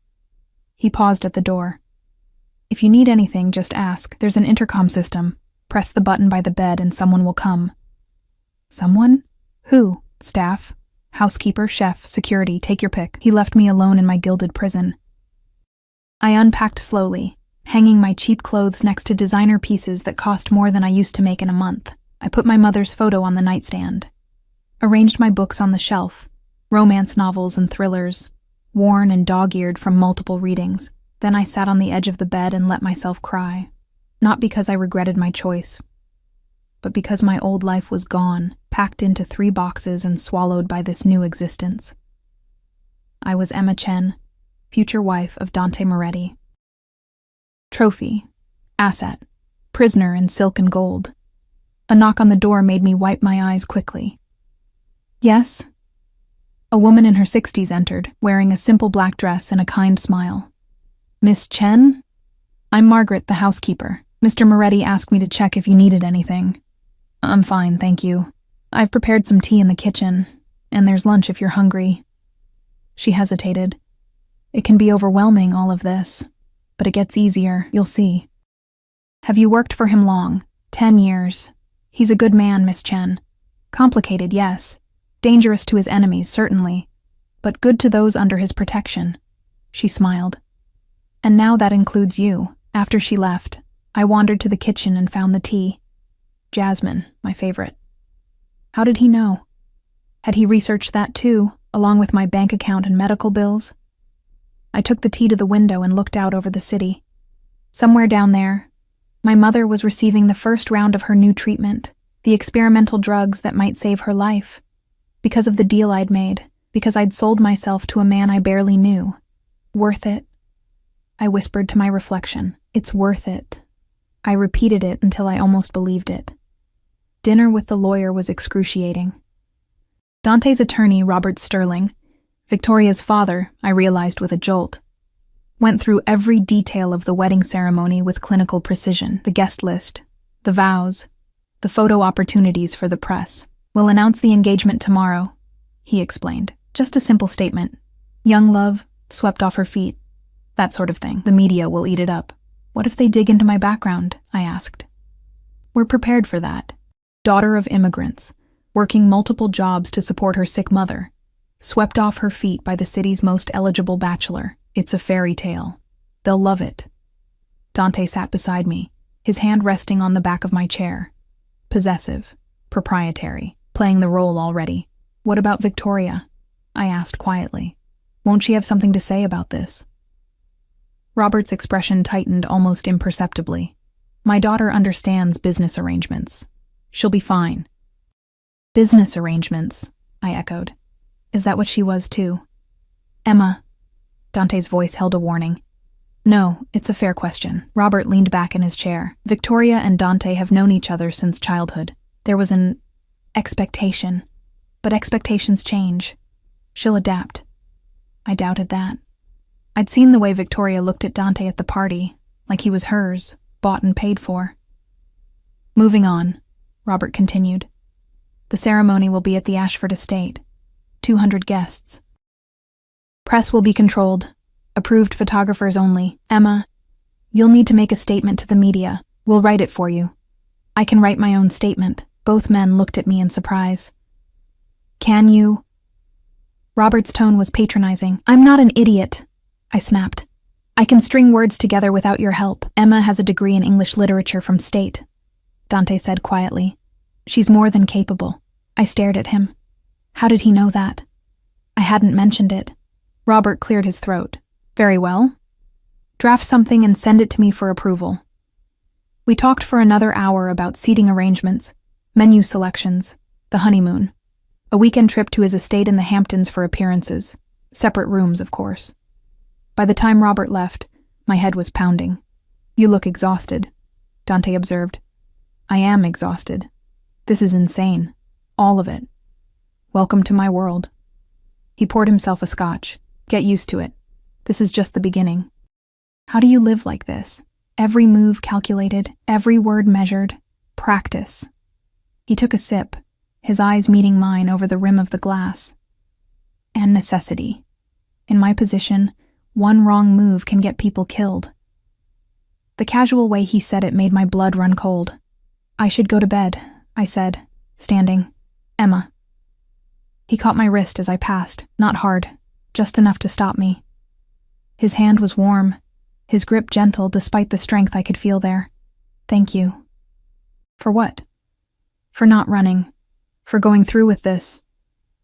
He paused at the door. If you need anything, just ask. There's an intercom system. Press the button by the bed and someone will come. Someone? Who? Staff? Housekeeper, chef, security, take your pick. He left me alone in my gilded prison. I unpacked slowly, hanging my cheap clothes next to designer pieces that cost more than I used to make in a month. I put my mother's photo on the nightstand. Arranged my books on the shelf, romance novels and thrillers, worn and dog-eared from multiple readings. Then I sat on the edge of the bed and let myself cry. Not because I regretted my choice, but because my old life was gone, packed into 3 boxes and swallowed by this new existence. I was Emma Chen, future wife of Dante Moretti. Trophy, asset, prisoner in silk and gold. A knock on the door made me wipe my eyes quickly. Yes? A woman in her 60s entered, wearing a simple black dress and a kind smile. Miss Chen? I'm Margaret, the housekeeper. Mr. Moretti asked me to check if you needed anything. I'm fine, thank you. I've prepared some tea in the kitchen, and there's lunch if you're hungry. She hesitated. It can be overwhelming, all of this, but it gets easier, you'll see. Have you worked for him long? 10 years. He's a good man, Miss Chen. Complicated, yes. Dangerous to his enemies, certainly, but good to those under his protection. She smiled. And now that includes you. After she left, I wandered to the kitchen and found the tea. Jasmine, my favorite. How did he know? Had he researched that too, along with my bank account and medical bills? I took the tea to the window and looked out over the city. Somewhere down there, my mother was receiving the first round of her new treatment, the experimental drugs that might save her life. Because of the deal I'd made, because I'd sold myself to a man I barely knew. Worth it. I whispered to my reflection, it's worth it. I repeated it until I almost believed it. Dinner with the lawyer was excruciating. Dante's attorney, Robert Sterling, Victoria's father, I realized with a jolt, went through every detail of the wedding ceremony with clinical precision, the guest list, the vows, the photo opportunities for the press. We'll announce the engagement tomorrow, he explained. Just a simple statement. Young love, swept off her feet. That sort of thing. The media will eat it up. What if they dig into my background? I asked. We're prepared for that. Daughter of immigrants, working multiple jobs to support her sick mother, swept off her feet by the city's most eligible bachelor. It's a fairy tale. They'll love it. Dante sat beside me, his hand resting on the back of my chair. Possessive, proprietary, playing the role already. What about Victoria? I asked quietly. Won't she have something to say about this? Robert's expression tightened almost imperceptibly. My daughter understands business arrangements. She'll be fine. Business arrangements, I echoed. Is that what she was too? Emma. Dante's voice held a warning. No, it's a fair question. Robert leaned back in his chair. Victoria and Dante have known each other since childhood. There was an expectation. But expectations change. She'll adapt. I doubted that. I'd seen the way Victoria looked at Dante at the party, like he was hers, bought and paid for. Moving on, Robert continued. The ceremony will be at the Ashford estate. 200 guests. Press will be controlled. Approved photographers only. Emma, you'll need to make a statement to the media. We'll write it for you. I can write my own statement. Both men looked at me in surprise. Can you? Robert's tone was patronizing. I'm not an idiot, I snapped. I can string words together without your help. Emma has a degree in English literature from State, Dante said quietly. She's more than capable. I stared at him. How did he know that? I hadn't mentioned it. Robert cleared his throat. Very well. Draft something and send it to me for approval. We talked for another hour about seating arrangements, menu selections, the honeymoon, a weekend trip to his estate in the Hamptons for appearances, separate rooms, of course. By the time Robert left, my head was pounding. You look exhausted, Dante observed. I am exhausted. This is insane. All of it. Welcome to my world. He poured himself a scotch. Get used to it. This is just the beginning. How do you live like this? Every move calculated, every word measured. Practice. He took a sip, his eyes meeting mine over the rim of the glass. And necessity. In my position, one wrong move can get people killed. The casual way he said it made my blood run cold. I should go to bed, I said, standing. Emma. He caught my wrist as I passed, not hard, just enough to stop me. His hand was warm, his grip gentle despite the strength I could feel there. Thank you. For what? For not running. For going through with this.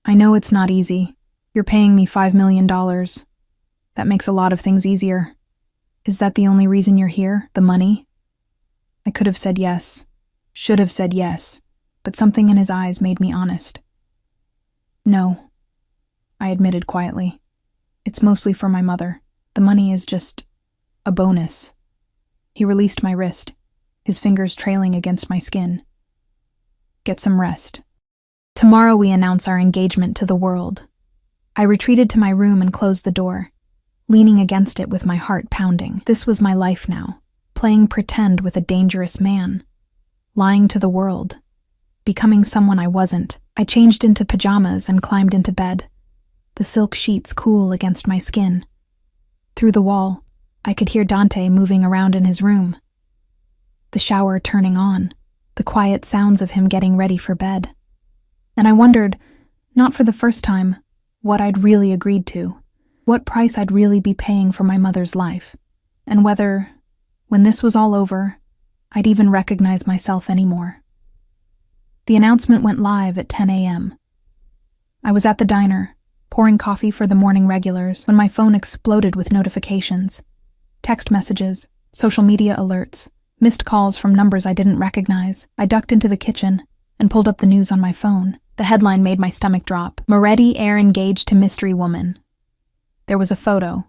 I know it's not easy. You're paying me $5 million. That makes a lot of things easier. Is that the only reason you're here? The money? I could have said yes. Should have said yes. But something in his eyes made me honest. No, I admitted quietly. It's mostly for my mother. The money is just a bonus. He released my wrist, his fingers trailing against my skin. Get some rest. Tomorrow we announce our engagement to the world. I retreated to my room and closed the door, leaning against it with my heart pounding. This was my life now, playing pretend with a dangerous man, lying to the world, becoming someone I wasn't. I changed into pajamas and climbed into bed, the silk sheets cool against my skin. Through the wall, I could hear Dante moving around in his room. The shower turning on, the quiet sounds of him getting ready for bed. And I wondered, not for the first time, what I'd really agreed to, what price I'd really be paying for my mother's life, and whether, when this was all over, I'd even recognize myself anymore. The announcement went live at 10 a.m. I was at the diner, pouring coffee for the morning regulars, when my phone exploded with notifications. Text messages, social media alerts, missed calls from numbers I didn't recognize. I ducked into the kitchen and pulled up the news on my phone. The headline made my stomach drop. Moretti heir engaged to mystery woman. There was a photo,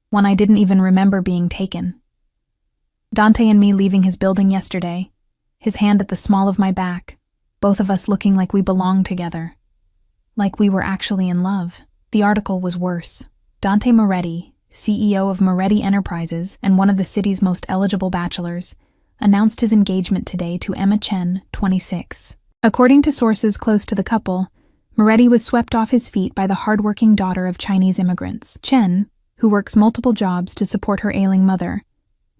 one I didn't even remember being taken. Dante and me leaving his building yesterday, his hand at the small of my back, both of us looking like we belonged together. Like we were actually in love. The article was worse. Dante Moretti, CEO of Moretti Enterprises and one of the city's most eligible bachelors, announced his engagement today to Emma Chen, 26. According to sources close to the couple, Moretti was swept off his feet by the hardworking daughter of Chinese immigrants. Chen, who works multiple jobs to support her ailing mother,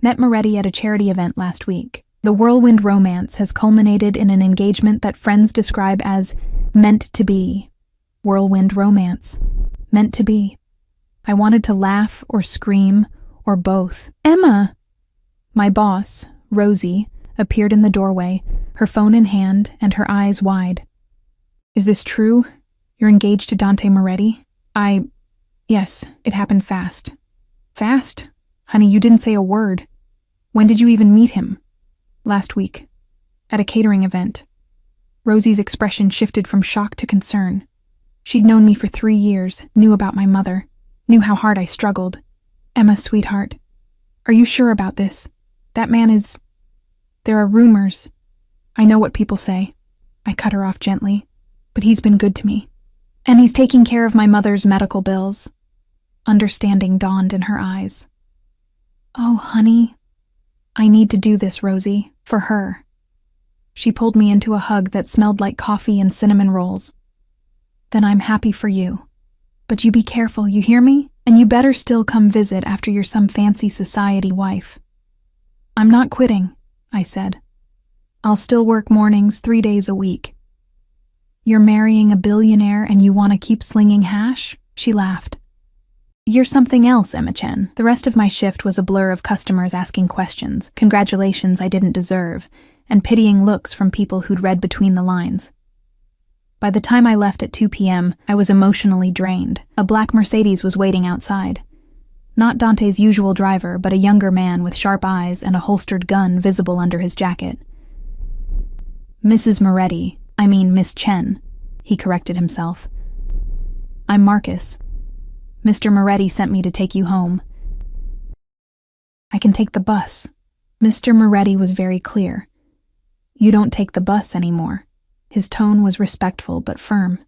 met Moretti at a charity event last week. The whirlwind romance has culminated in an engagement that friends describe as meant to be. Whirlwind romance. Meant to be. I wanted to laugh or scream or both. Emma! My boss, Rosie, appeared in the doorway, her phone in hand and her eyes wide. Is this true? You're engaged to Dante Moretti? Yes, it happened fast. Fast? Honey, you didn't say a word. When did you even meet him? Last week. At a catering event. Rosie's expression shifted from shock to concern. She'd known me for 3 years, knew about my mother, knew how hard I struggled. Emma, sweetheart, are you sure about this? That man is... There are rumors. I know what people say. I cut her off gently. But he's been good to me. And he's taking care of my mother's medical bills. Understanding dawned in her eyes. Oh, honey. I need to do this, Rosie, for her. She pulled me into a hug that smelled like coffee and cinnamon rolls. Then I'm happy for you. But you be careful, you hear me? And you better still come visit after you're some fancy society wife. I'm not quitting, I said. I'll still work mornings 3 days a week. You're marrying a billionaire and you want to keep slinging hash? She laughed. You're something else, Emma Chen. The rest of my shift was a blur of customers asking questions, congratulations I didn't deserve, and pitying looks from people who'd read between the lines. By the time I left at 2 p.m., I was emotionally drained. A black Mercedes was waiting outside. Not Dante's usual driver, but a younger man with sharp eyes and a holstered gun visible under his jacket. Mrs. Moretti, I mean Miss Chen, he corrected himself. I'm Marcus. Mr. Moretti sent me to take you home. I can take the bus. Mr. Moretti was very clear. You don't take the bus anymore. His tone was respectful but firm.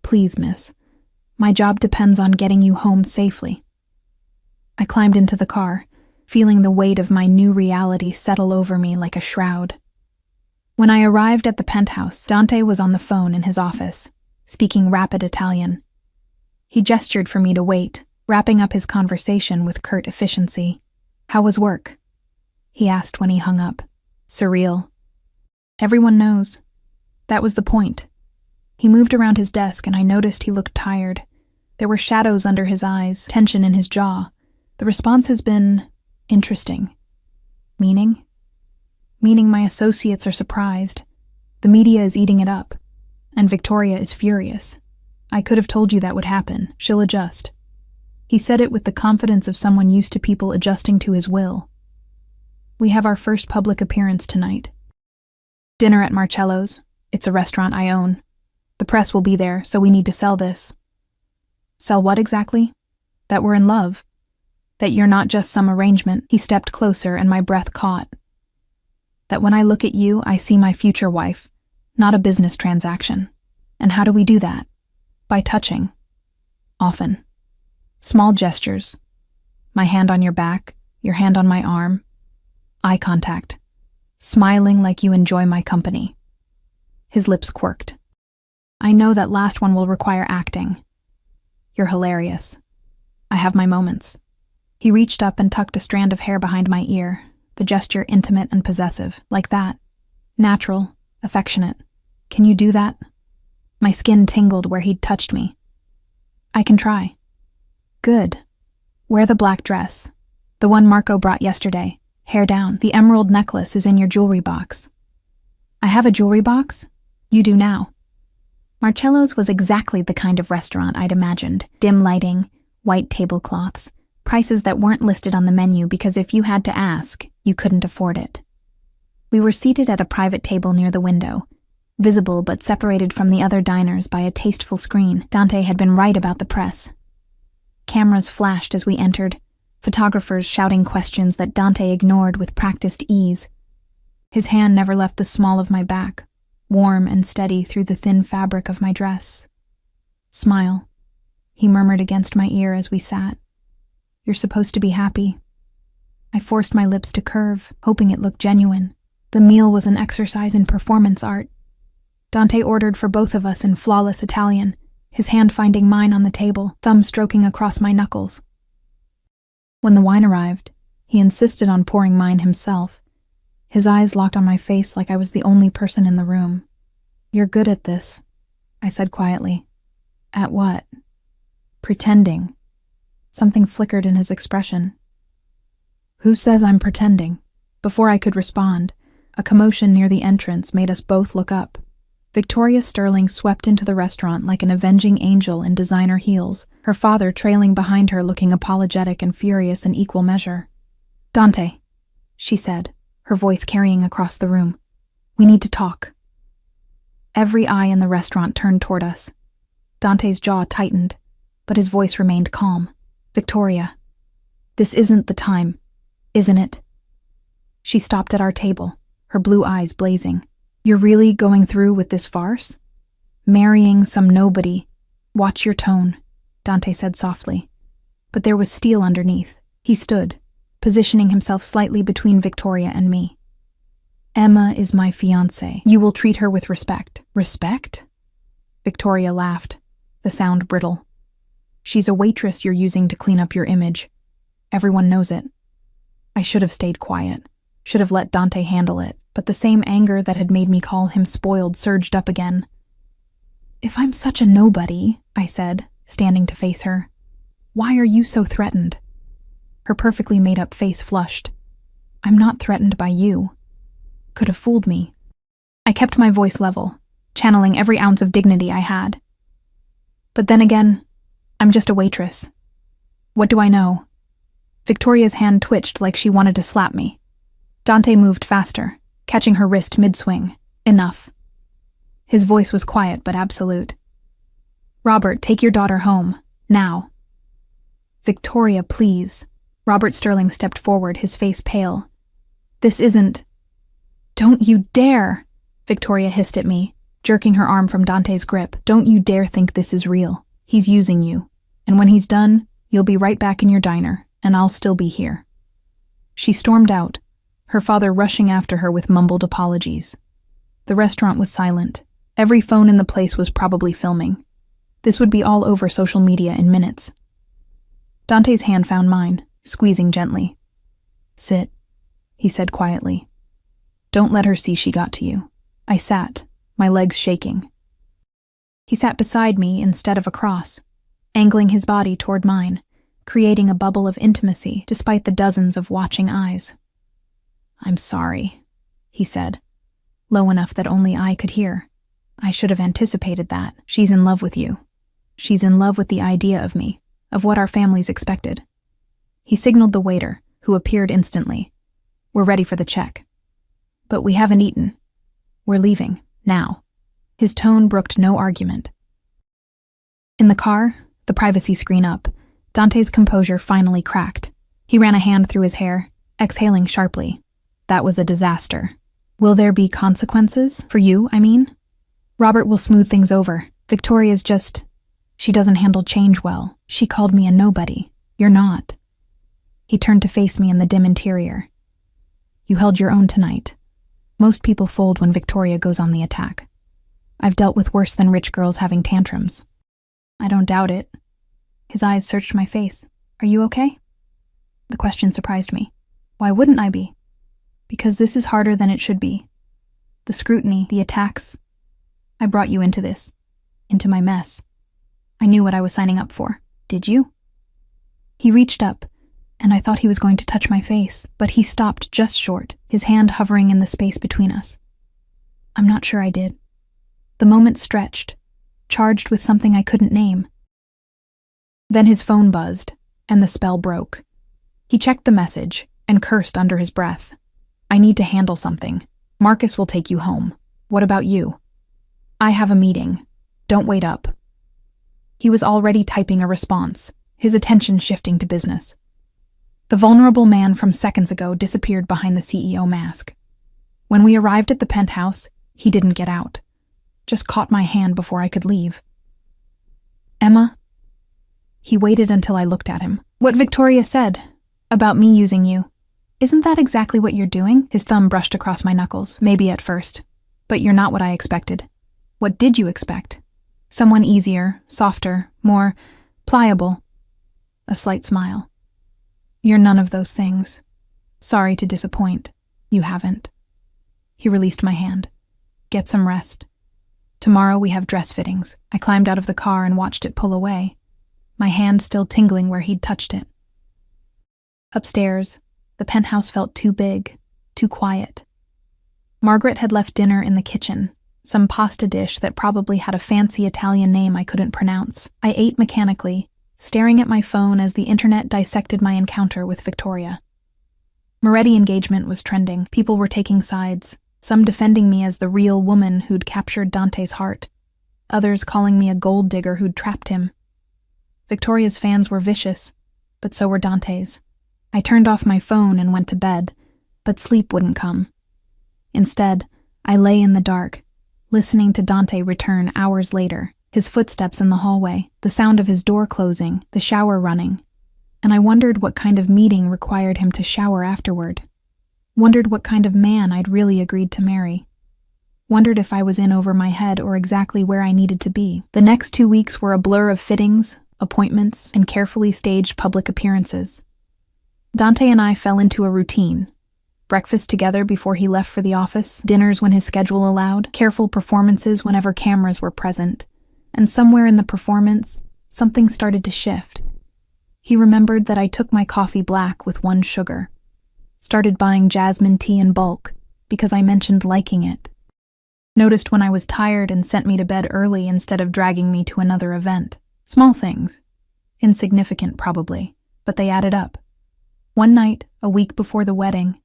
Please, miss. My job depends on getting you home safely. I climbed into the car, feeling the weight of my new reality settle over me like a shroud. When I arrived at the penthouse, Dante was on the phone in his office, speaking rapid Italian. He gestured for me to wait, wrapping up his conversation with curt efficiency. "How was work?" he asked when he hung up. "Surreal." "Everyone knows." That was the point. He moved around his desk and I noticed he looked tired. There were shadows under his eyes, tension in his jaw. The response has been interesting. Meaning? Meaning my associates are surprised. The media is eating it up. And Victoria is furious. "I could have told you that would happen. She'll adjust." He said it with the confidence of someone used to people adjusting to his will. "We have our first public appearance tonight. Dinner at Marcello's. It's a restaurant I own. The press will be there, so we need to sell this." "Sell what exactly?" "That we're in love. That you're not just some arrangement." He stepped closer and my breath caught. "That when I look at you, I see my future wife, not a business transaction. And how do we do that? By touching. Often. Small gestures. My hand on your back, your hand on my arm. Eye contact. Smiling like you enjoy my company." His lips quirked. "I know that last one will require acting. You're hilarious. I have my moments." He reached up and tucked a strand of hair behind my ear, the gesture intimate and possessive, like that. Natural, affectionate. "Can you do that?" My skin tingled where he'd touched me. "I can try." "Good. Wear the black dress. The one Marco brought yesterday. Hair down. The emerald necklace is in your jewelry box." "I have a jewelry box? You do now." Marcello's was exactly the kind of restaurant I'd imagined. Dim lighting, white tablecloths, prices that weren't listed on the menu because if you had to ask, you couldn't afford it. We were seated at a private table near the window, visible but separated from the other diners by a tasteful screen. Dante had been right about the press. Cameras flashed as we entered, photographers shouting questions that Dante ignored with practiced ease. His hand never left the small of my back, warm and steady through the thin fabric of my dress. "Smile," he murmured against my ear as we sat. "You're supposed to be happy." I forced my lips to curve, hoping it looked genuine. The meal was an exercise in performance art. Dante ordered for both of us in flawless Italian, his hand finding mine on the table, thumb stroking across my knuckles. When the wine arrived, he insisted on pouring mine himself. His eyes locked on my face like I was the only person in the room. "You're good at this," I said quietly. "At what?" "Pretending." Something flickered in his expression. "Who says I'm pretending?" Before I could respond, a commotion near the entrance made us both look up. Victoria Sterling swept into the restaurant like an avenging angel in designer heels, her father trailing behind her looking apologetic and furious in equal measure. "Dante," she said, her voice carrying across the room. "We need to talk." Every eye in the restaurant turned toward us. Dante's jaw tightened, but his voice remained calm. "Victoria, this isn't the time, isn't it?" She stopped at our table, her blue eyes blazing. "You're really going through with this farce? Marrying some nobody? Watch your tone," Dante said softly. But there was steel underneath. He stood, positioning himself slightly between Victoria and me. "Emma is my fiancée. You will treat her with respect." "Respect?" Victoria laughed, the sound brittle. "She's a waitress you're using to clean up your image. Everyone knows it." I should have stayed quiet, should have let Dante handle it, but the same anger that had made me call him spoiled surged up again. "If I'm such a nobody," I said, standing to face her, "why are you so threatened?" Her perfectly made-up face flushed. "I'm not threatened by you." Could have fooled me. I kept my voice level, channeling every ounce of dignity I had. But then again, I'm just a waitress. What do I know? Victoria's hand twitched like she wanted to slap me. Dante moved faster, catching her wrist mid-swing. "Enough." His voice was quiet but absolute. "Robert, take your daughter home. Now." "Victoria, please." Robert Sterling stepped forward, his face pale. "This isn't—" "Don't you dare!" Victoria hissed at me, jerking her arm from Dante's grip. "Don't you dare think this is real. He's using you. And when he's done, you'll be right back in your diner, and I'll still be here." She stormed out, her father rushing after her with mumbled apologies. The restaurant was silent. Every phone in the place was probably filming. This would be all over social media in minutes. Dante's hand found mine, squeezing gently. "Sit," he said quietly. "Don't let her see she got to you." I sat, my legs shaking. He sat beside me instead of across, angling his body toward mine, creating a bubble of intimacy despite the dozens of watching eyes. "I'm sorry," he said, low enough that only I could hear. "I should have anticipated that. She's in love with you. She's in love with the idea of me, of what our families expected." He signaled the waiter, who appeared instantly. "We're ready for the check. But we haven't eaten. We're leaving, now." His tone brooked no argument. In the car, the privacy screen up, Dante's composure finally cracked. He ran a hand through his hair, exhaling sharply. "That was a disaster. Will there be consequences? For you, I mean? Robert will smooth things over. Victoria's just... She doesn't handle change well. She called me a nobody. You're not." He turned to face me in the dim interior. "You held your own tonight. Most people fold when Victoria goes on the attack. I've dealt with worse than rich girls having tantrums." "I don't doubt it." His eyes searched my face. "Are you okay?" The question surprised me. Why wouldn't I be? Because this is harder than it should be. The scrutiny, the attacks. I brought you into this, into my mess. I knew what I was signing up for. Did you? He reached up, and I thought he was going to touch my face, but he stopped just short, his hand hovering in the space between us. I'm not sure I did. The moment stretched, charged with something I couldn't name. Then his phone buzzed, and the spell broke. He checked the message and cursed under his breath. "I need to handle something. Marcus will take you home. What about you?" "I have a meeting. Don't wait up." He was already typing a response, his attention shifting to business. The vulnerable man from seconds ago disappeared behind the CEO mask. When we arrived at the penthouse, he didn't get out. Just caught my hand before I could leave. "Emma?" He waited until I looked at him. "What Victoria said about me using you. Isn't that exactly what you're doing?" His thumb brushed across my knuckles, maybe at first. "But you're not what I expected." "What did you expect?" "Someone easier, softer, more pliable." A slight smile. "You're none of those things. Sorry to disappoint. You haven't." He released my hand. "Get some rest. Tomorrow we have dress fittings." I climbed out of the car and watched it pull away, my hand still tingling where he'd touched it. Upstairs, the penthouse felt too big, too quiet. Margaret had left dinner in the kitchen, some pasta dish that probably had a fancy Italian name I couldn't pronounce. I ate mechanically, staring at my phone as the internet dissected my encounter with Victoria. Moretti engagement was trending. People were taking sides, some defending me as the real woman who'd captured Dante's heart, others calling me a gold digger who'd trapped him. Victoria's fans were vicious, but so were Dante's. I turned off my phone and went to bed, but sleep wouldn't come. Instead, I lay in the dark, listening to Dante return hours later, his footsteps in the hallway, the sound of his door closing, the shower running, and I wondered what kind of meeting required him to shower afterward. Wondered what kind of man I'd really agreed to marry. Wondered if I was in over my head or exactly where I needed to be. The next 2 weeks were a blur of fittings, appointments, and carefully staged public appearances. Dante and I fell into a routine. Breakfast together before he left for the office, dinners when his schedule allowed, careful performances whenever cameras were present. And somewhere in the performance, something started to shift. He remembered that I took my coffee black with 1 sugar. Started buying jasmine tea in bulk because I mentioned liking it. Noticed when I was tired and sent me to bed early instead of dragging me to another event. Small things. Insignificant, probably, but they added up. One night, a week before the wedding,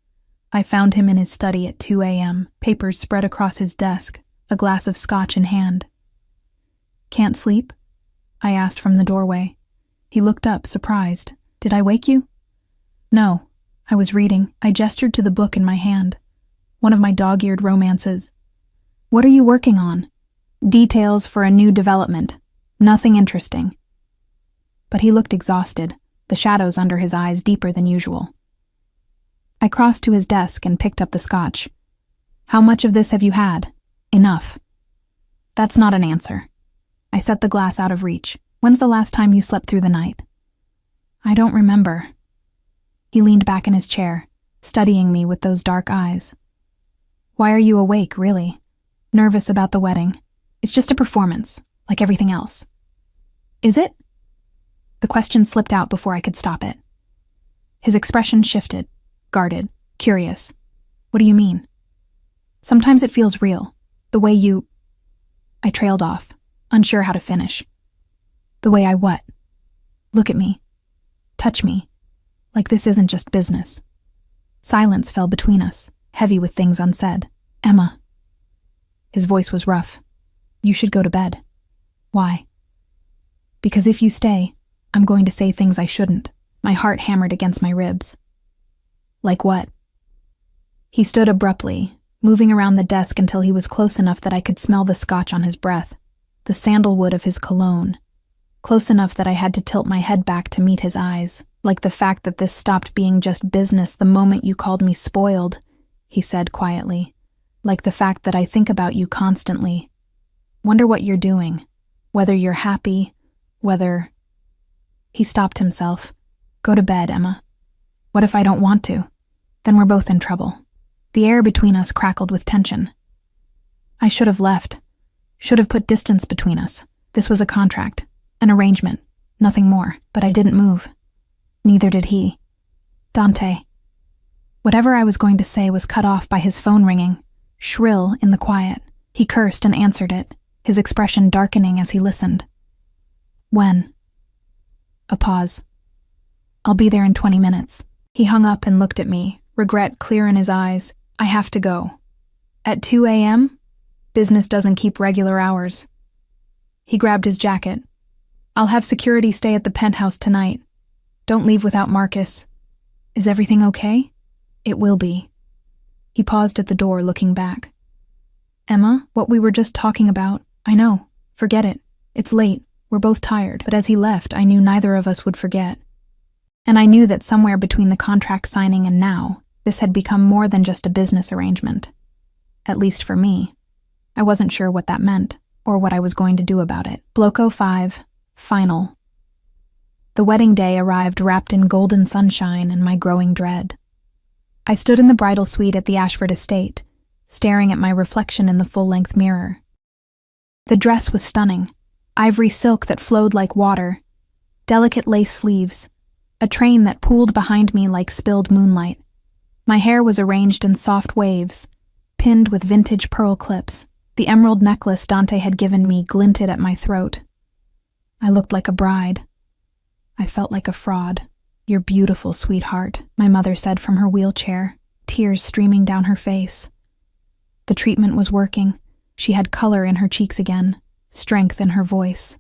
I found him in his study at 2 a.m., papers spread across his desk, a glass of scotch in hand. "Can't sleep?" I asked from the doorway. He looked up, surprised. "Did I wake you?" "No, I was reading." I gestured to the book in my hand, one of my dog-eared romances. "What are you working on?" "Details for a new development. Nothing interesting." But he looked exhausted, the shadows under his eyes deeper than usual. I crossed to his desk and picked up the scotch. How much of this have you had? Enough. That's not an answer. I set the glass out of reach. When's the last time you slept through the night? I don't remember. He leaned back in his chair, studying me with those dark eyes. Why are you awake, really? Nervous about the wedding? It's just a performance, like everything else. Is it? The question slipped out before I could stop it. His expression shifted, guarded, curious. What do you mean? Sometimes it feels real, the way you... I trailed off, unsure how to finish. The way I what? Look at me. Touch me. Like this isn't just business. Silence fell between us, heavy with things unsaid. Emma. His voice was rough. You should go to bed. Why? Because if you stay, I'm going to say things I shouldn't. My heart hammered against my ribs. Like what? He stood abruptly, moving around the desk until he was close enough that I could smell the scotch on his breath, the sandalwood of his cologne. Close enough that I had to tilt my head back to meet his eyes, like the fact that this stopped being just business the moment you called me spoiled, he said quietly. Like the fact that I think about you constantly. Wonder what you're doing. Whether you're happy, whether... He stopped himself. Go to bed, Emma. What if I don't want to? Then we're both in trouble. The air between us crackled with tension. I should have left. Should have put distance between us. This was a contract. An arrangement. Nothing more. But I didn't move. Neither did he. Dante. Whatever I was going to say was cut off by his phone ringing, shrill in the quiet. He cursed and answered it, his expression darkening as he listened. When? A pause. I'll be there in 20 minutes. He hung up and looked at me, regret clear in his eyes. I have to go. At 2 a.m.? Business doesn't keep regular hours. He grabbed his jacket. I'll have security stay at the penthouse tonight. Don't leave without Marcus. Is everything okay? It will be. He paused at the door, looking back. Emma, what we were just talking about, I know. Forget it. It's late. We're both tired. But as he left, I knew neither of us would forget. And I knew that somewhere between the contract signing and now, this had become more than just a business arrangement. At least for me. I wasn't sure what that meant, or what I was going to do about it. Bloco 5. Final. The wedding day arrived wrapped in golden sunshine and my growing dread. I stood in the bridal suite at the Ashford estate, staring at my reflection in the full-length mirror. The dress was stunning, ivory silk that flowed like water, delicate lace sleeves, a train that pooled behind me like spilled moonlight. My hair was arranged in soft waves, pinned with vintage pearl clips. The emerald necklace Dante had given me glinted at my throat. I looked like a bride. I felt like a fraud. You're beautiful, sweetheart, my mother said from her wheelchair, tears streaming down her face. The treatment was working. She had color in her cheeks again, strength in her voice.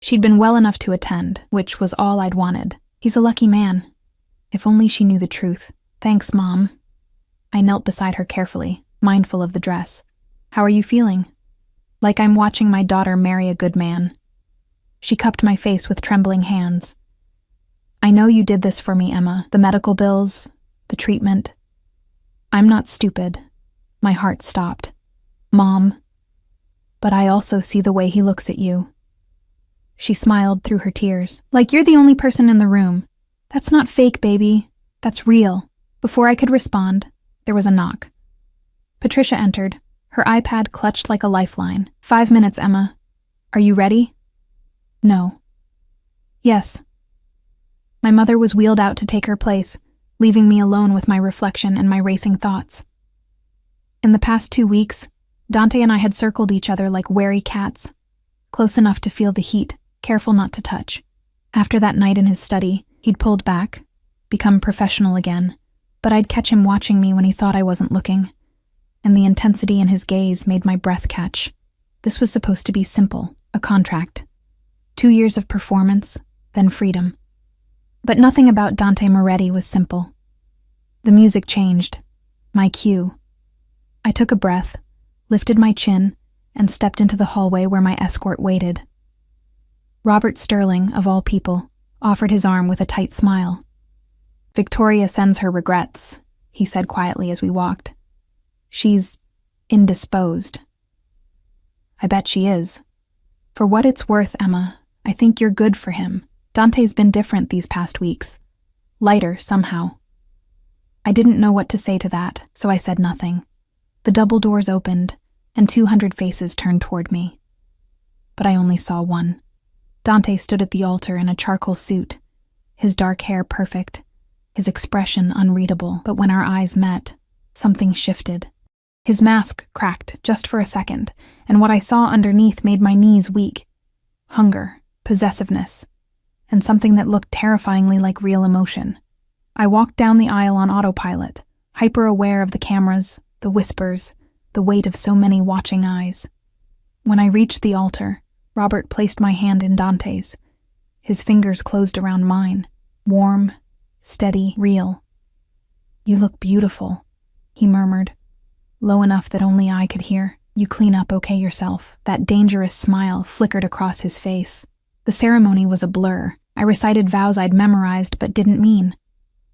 She'd been well enough to attend, which was all I'd wanted. He's a lucky man. If only she knew the truth. Thanks, Mom. I knelt beside her carefully, mindful of the dress. How are you feeling? Like I'm watching my daughter marry a good man. She cupped my face with trembling hands. I know you did this for me, Emma. The medical bills, the treatment. I'm not stupid. My heart stopped. Mom. But I also see the way he looks at you. She smiled through her tears. Like you're the only person in the room. That's not fake, baby. That's real. Before I could respond, there was a knock. Patricia entered, her iPad clutched like a lifeline. 5 minutes, Emma. Are you ready? No. Yes. My mother was wheeled out to take her place, leaving me alone with my reflection and my racing thoughts. In the past 2 weeks, Dante and I had circled each other like wary cats, close enough to feel the heat, careful not to touch. After that night in his study, he'd pulled back, become professional again, but I'd catch him watching me when he thought I wasn't looking, and the intensity in his gaze made my breath catch. This was supposed to be simple, a contract. 2 years of performance, then freedom. But nothing about Dante Moretti was simple. The music changed. My cue. I took a breath, lifted my chin, and stepped into the hallway where my escort waited. Robert Sterling, of all people, offered his arm with a tight smile. Victoria sends her regrets, he said quietly as we walked. She's indisposed. I bet she is. For what it's worth, Emma, I think you're good for him. Dante's been different these past weeks. Lighter, somehow. I didn't know what to say to that, so I said nothing. The double doors opened, and 200 faces turned toward me. But I only saw one. Dante stood at the altar in a charcoal suit, his dark hair perfect, his expression unreadable, but when our eyes met, something shifted. His mask cracked just for a second, and what I saw underneath made my knees weak. Hunger, possessiveness, and something that looked terrifyingly like real emotion. I walked down the aisle on autopilot, hyper-aware of the cameras, the whispers, the weight of so many watching eyes. When I reached the altar, Robert placed my hand in Dante's. His fingers closed around mine, warm, steady, real. "You look beautiful," he murmured, low enough that only I could hear. "You clean up okay yourself." That dangerous smile flickered across his face. The ceremony was a blur. I recited vows I'd memorized but didn't mean.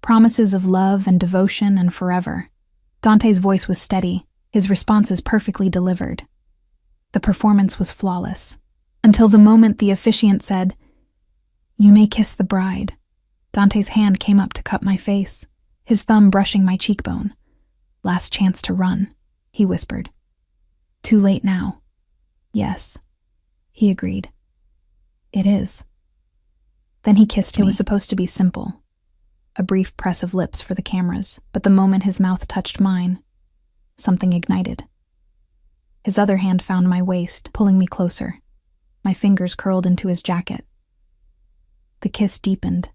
Promises of love and devotion and forever. Dante's voice was steady, his responses perfectly delivered. The performance was flawless. Until the moment the officiant said, "You may kiss the bride." Dante's hand came up to cup my face, his thumb brushing my cheekbone. "Last chance to run," he whispered. "Too late now." "Yes," he agreed. "It is." Then he kissed me. It was supposed to be simple. A brief press of lips for the cameras, but the moment his mouth touched mine, something ignited. His other hand found my waist, pulling me closer. My fingers curled into his jacket. The kiss deepened,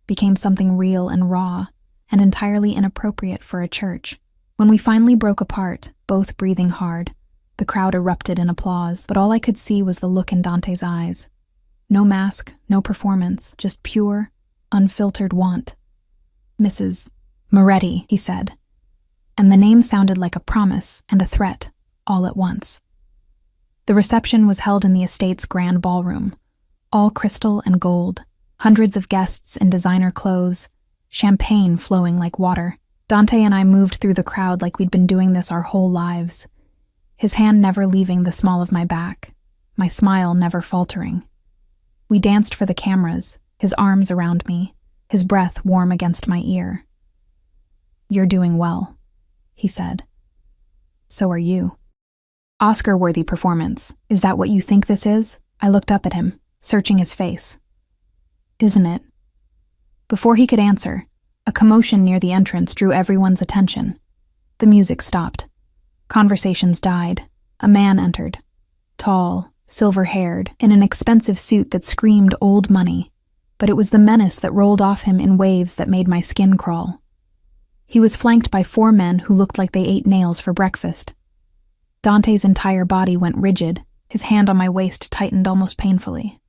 became something real and raw, and entirely inappropriate for a church. When we finally broke apart, both breathing hard, the crowd erupted in applause, but all I could see was the look in Dante's eyes. No mask, no performance, just pure, unfiltered want. "Mrs. Moretti," he said, and the name sounded like a promise and a threat, all at once. The reception was held in the estate's grand ballroom, all crystal and gold, hundreds of guests in designer clothes, champagne flowing like water. Dante and I moved through the crowd like we'd been doing this our whole lives, his hand never leaving the small of my back, my smile never faltering. We danced for the cameras, his arms around me, his breath warm against my ear. "You're doing well," he said. "So are you." "Oscar-worthy performance. Is that what you think this is?" I looked up at him, searching his face. "Isn't it?" Before he could answer, a commotion near the entrance drew everyone's attention. The music stopped. Conversations died. A man entered. Tall, silver-haired, in an expensive suit that screamed old money, but it was the menace that rolled off him in waves that made my skin crawl. He was flanked by 4 men who looked like they ate nails for breakfast. Dante's entire body went rigid, his hand on my waist tightened almost painfully.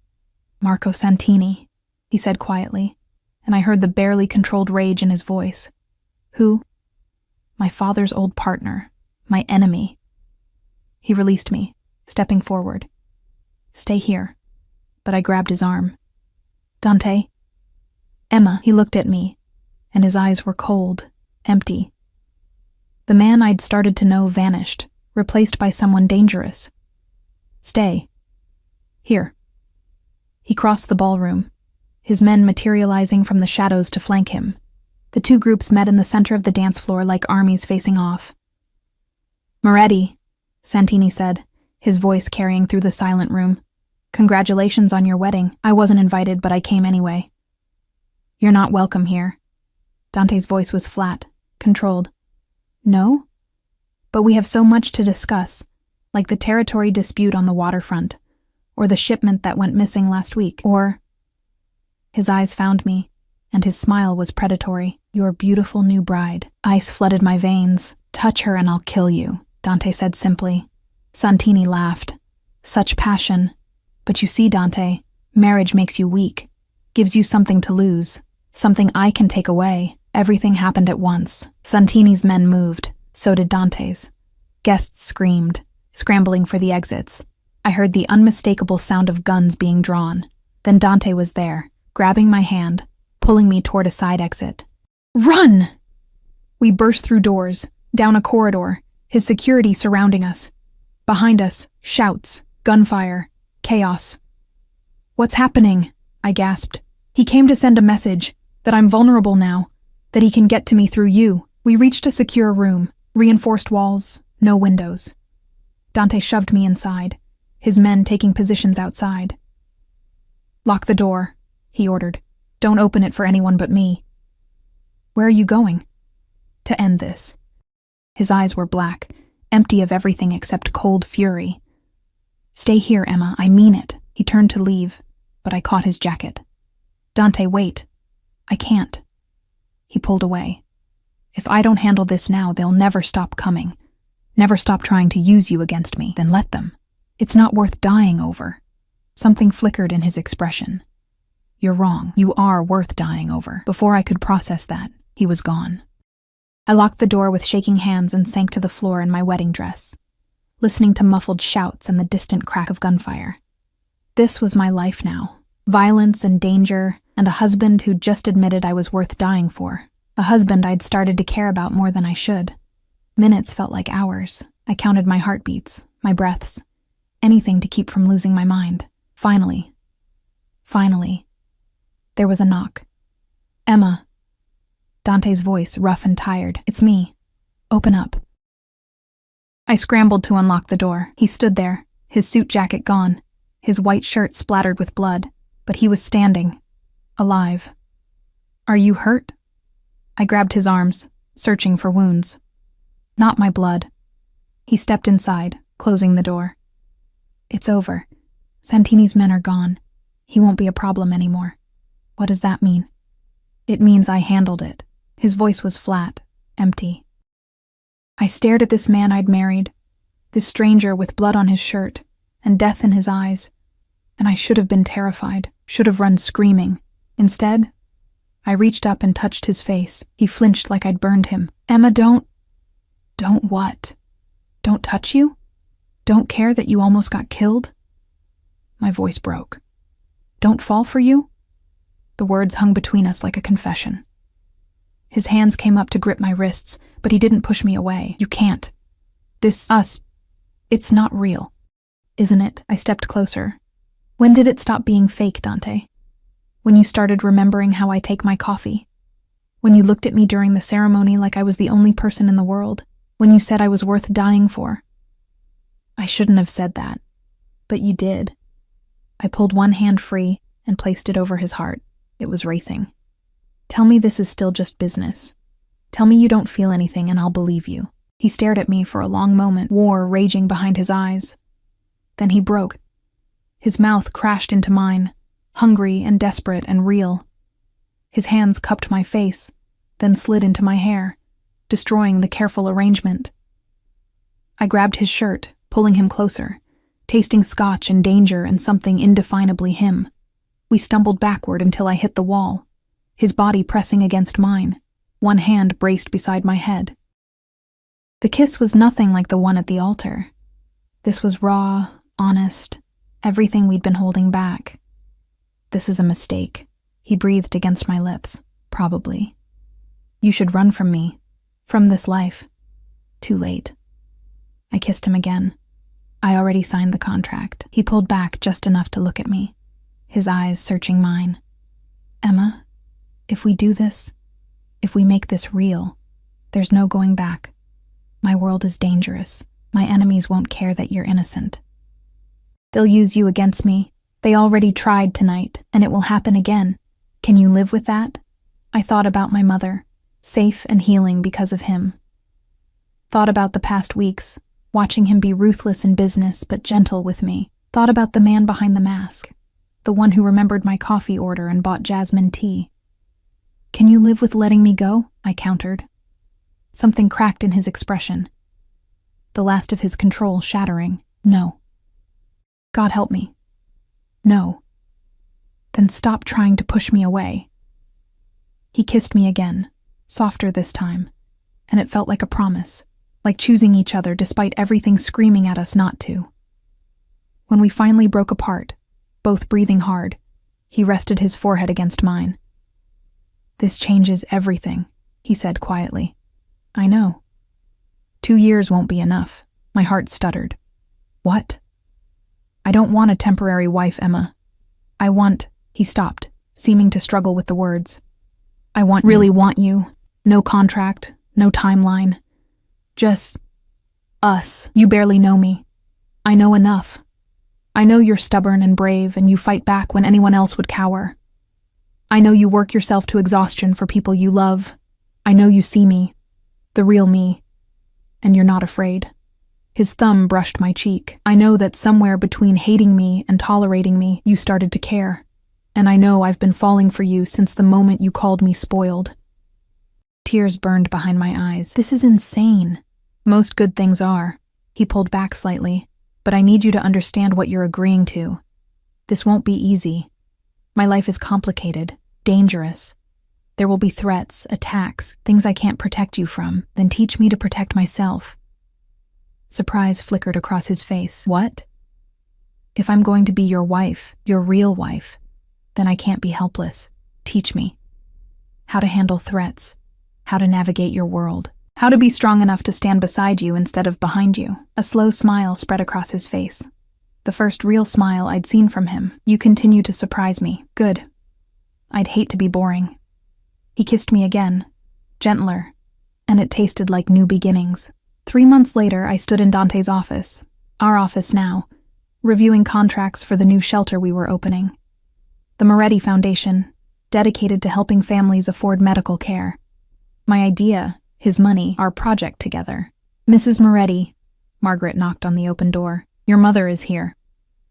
"Marco Santini," he said quietly, and I heard the barely controlled rage in his voice. "Who?" "My father's old partner, my enemy." He released me, stepping forward. "Stay here," but I grabbed his arm. "Dante?" "Emma," he looked at me, and his eyes were cold, empty. The man I'd started to know vanished, replaced by someone dangerous. "Stay. Here." He crossed the ballroom, his men materializing from the shadows to flank him. The 2 groups met in the center of the dance floor like armies facing off. "Moretti," Santini said, his voice carrying through the silent room. "Congratulations on your wedding. I wasn't invited, but I came anyway." "You're not welcome here." Dante's voice was flat, controlled. "No? But we have so much to discuss, like the territory dispute on the waterfront, or the shipment that went missing last week, or..." His eyes found me, and his smile was predatory. "Your beautiful new bride." Ice flooded my veins. "Touch her and I'll kill you," Dante said simply. Santini laughed. "Such passion. But you see, Dante, marriage makes you weak, gives you something to lose, something I can take away." Everything happened at once. Santini's men moved. So did Dante's. Guests screamed, scrambling for the exits. I heard the unmistakable sound of guns being drawn. Then Dante was there, grabbing my hand, pulling me toward a side exit. Run! We burst through doors, down a corridor, his security surrounding us. Behind us, shouts, gunfire, chaos. What's happening? I gasped. He came to send a message, that I'm vulnerable now, that he can get to me through you. We reached a secure room, reinforced walls, no windows. Dante shoved me inside, his men taking positions outside. Lock the door, he ordered. Don't open it for anyone but me. Where are you going? To end this. His eyes were black, empty of everything except cold fury. Stay here, Emma, I mean it. He turned to leave, but I caught his jacket. Dante, wait. I can't. He pulled away. If I don't handle this now, they'll never stop coming. Never stop trying to use you against me, then let them. It's not worth dying over. Something flickered in his expression. You're wrong. You are worth dying over. Before I could process that, he was gone. I locked the door with shaking hands and sank to the floor in my wedding dress, listening to muffled shouts and the distant crack of gunfire. This was my life now. Violence and danger, and a husband who'd just admitted I was worth dying for. A husband I'd started to care about more than I should. Minutes felt like hours. I counted my heartbeats, my breaths, anything to keep from losing my mind. Finally, there was a knock. Emma. Dante's voice, rough and tired. It's me. Open up. I scrambled to unlock the door. He stood there, his suit jacket gone, his white shirt splattered with blood, but he was standing, alive. Are you hurt? I grabbed his arms, searching for wounds. Not my blood. He stepped inside, closing the door. It's over. Santini's men are gone. He won't be a problem anymore. What does that mean? It means I handled it. His voice was flat, empty. I stared at this man I'd married, this stranger with blood on his shirt and death in his eyes, and I should have been terrified, should have run screaming. Instead, I reached up and touched his face. He flinched like I'd burned him. Emma, don't what? Don't touch you? Don't care that you almost got killed? My voice broke. Don't fall for you? The words hung between us like a confession. His hands came up to grip my wrists, but he didn't push me away. You can't. It's not real. Isn't it? I stepped closer. When did it stop being fake, Dante? When you started remembering how I take my coffee? When you looked at me during the ceremony like I was the only person in the world? When you said I was worth dying for? I shouldn't have said that, but you did. I pulled one hand free and placed it over his heart. It was racing. Tell me this is still just business. Tell me you don't feel anything and I'll believe you. He stared at me for a long moment, war raging behind his eyes. Then he broke. His mouth crashed into mine, hungry and desperate and real. His hands cupped my face, then slid into my hair, destroying the careful arrangement. I grabbed his shirt, pulling him closer, tasting scotch and danger and something indefinably him. We stumbled backward until I hit the wall, his body pressing against mine, one hand braced beside my head. The kiss was nothing like the one at the altar. This was raw, honest, everything we'd been holding back. This is a mistake, he breathed against my lips, probably. You should run from me, from this life. Too late. I kissed him again. I already signed the contract. He pulled back just enough to look at me, his eyes searching mine. Emma, if we do this, if we make this real, there's no going back. My world is dangerous. My enemies won't care that you're innocent. They'll use you against me. They already tried tonight, and it will happen again. Can you live with that? I thought about my mother, safe and healing because of him. Thought about the past weeks, watching him be ruthless in business but gentle with me. Thought about the man behind the mask, the one who remembered my coffee order and bought jasmine tea. Can you live with letting me go? I countered. Something cracked in his expression, the last of his control shattering. No. God help me. No. Then stop trying to push me away. He kissed me again, softer this time, and it felt like a promise, like choosing each other despite everything screaming at us not to. When we finally broke apart, both breathing hard, he rested his forehead against mine. This changes everything, he said quietly. I know. 2 years won't be enough. My heart stuttered. What? I don't want a temporary wife, Emma. I want... He stopped, seeming to struggle with the words. I really want you. No contract, no timeline. Just... us. You barely know me. I know enough. I know you're stubborn and brave and you fight back when anyone else would cower. I know you work yourself to exhaustion for people you love. I know you see me, the real me, and you're not afraid. His thumb brushed my cheek. I know that somewhere between hating me and tolerating me, you started to care. And I know I've been falling for you since the moment you called me spoiled. Tears burned behind my eyes. This is insane. Most good things are. He pulled back slightly. But I need you to understand what you're agreeing to. This won't be easy. My life is complicated, dangerous. There will be threats, attacks, things I can't protect you from. Then teach me to protect myself. Surprise flickered across his face. What? If I'm going to be your wife, your real wife, then I can't be helpless. Teach me. How to handle threats. How to navigate your world. How to be strong enough to stand beside you instead of behind you. A slow smile spread across his face. The first real smile I'd seen from him. You continue to surprise me. Good. I'd hate to be boring. He kissed me again, gentler, and it tasted like new beginnings. 3 months later, I stood in Dante's office, our office now, reviewing contracts for the new shelter we were opening. The Moretti Foundation, dedicated to helping families afford medical care. My idea, his money, our project together. Mrs. Moretti, Margaret knocked on the open door. Your mother is here.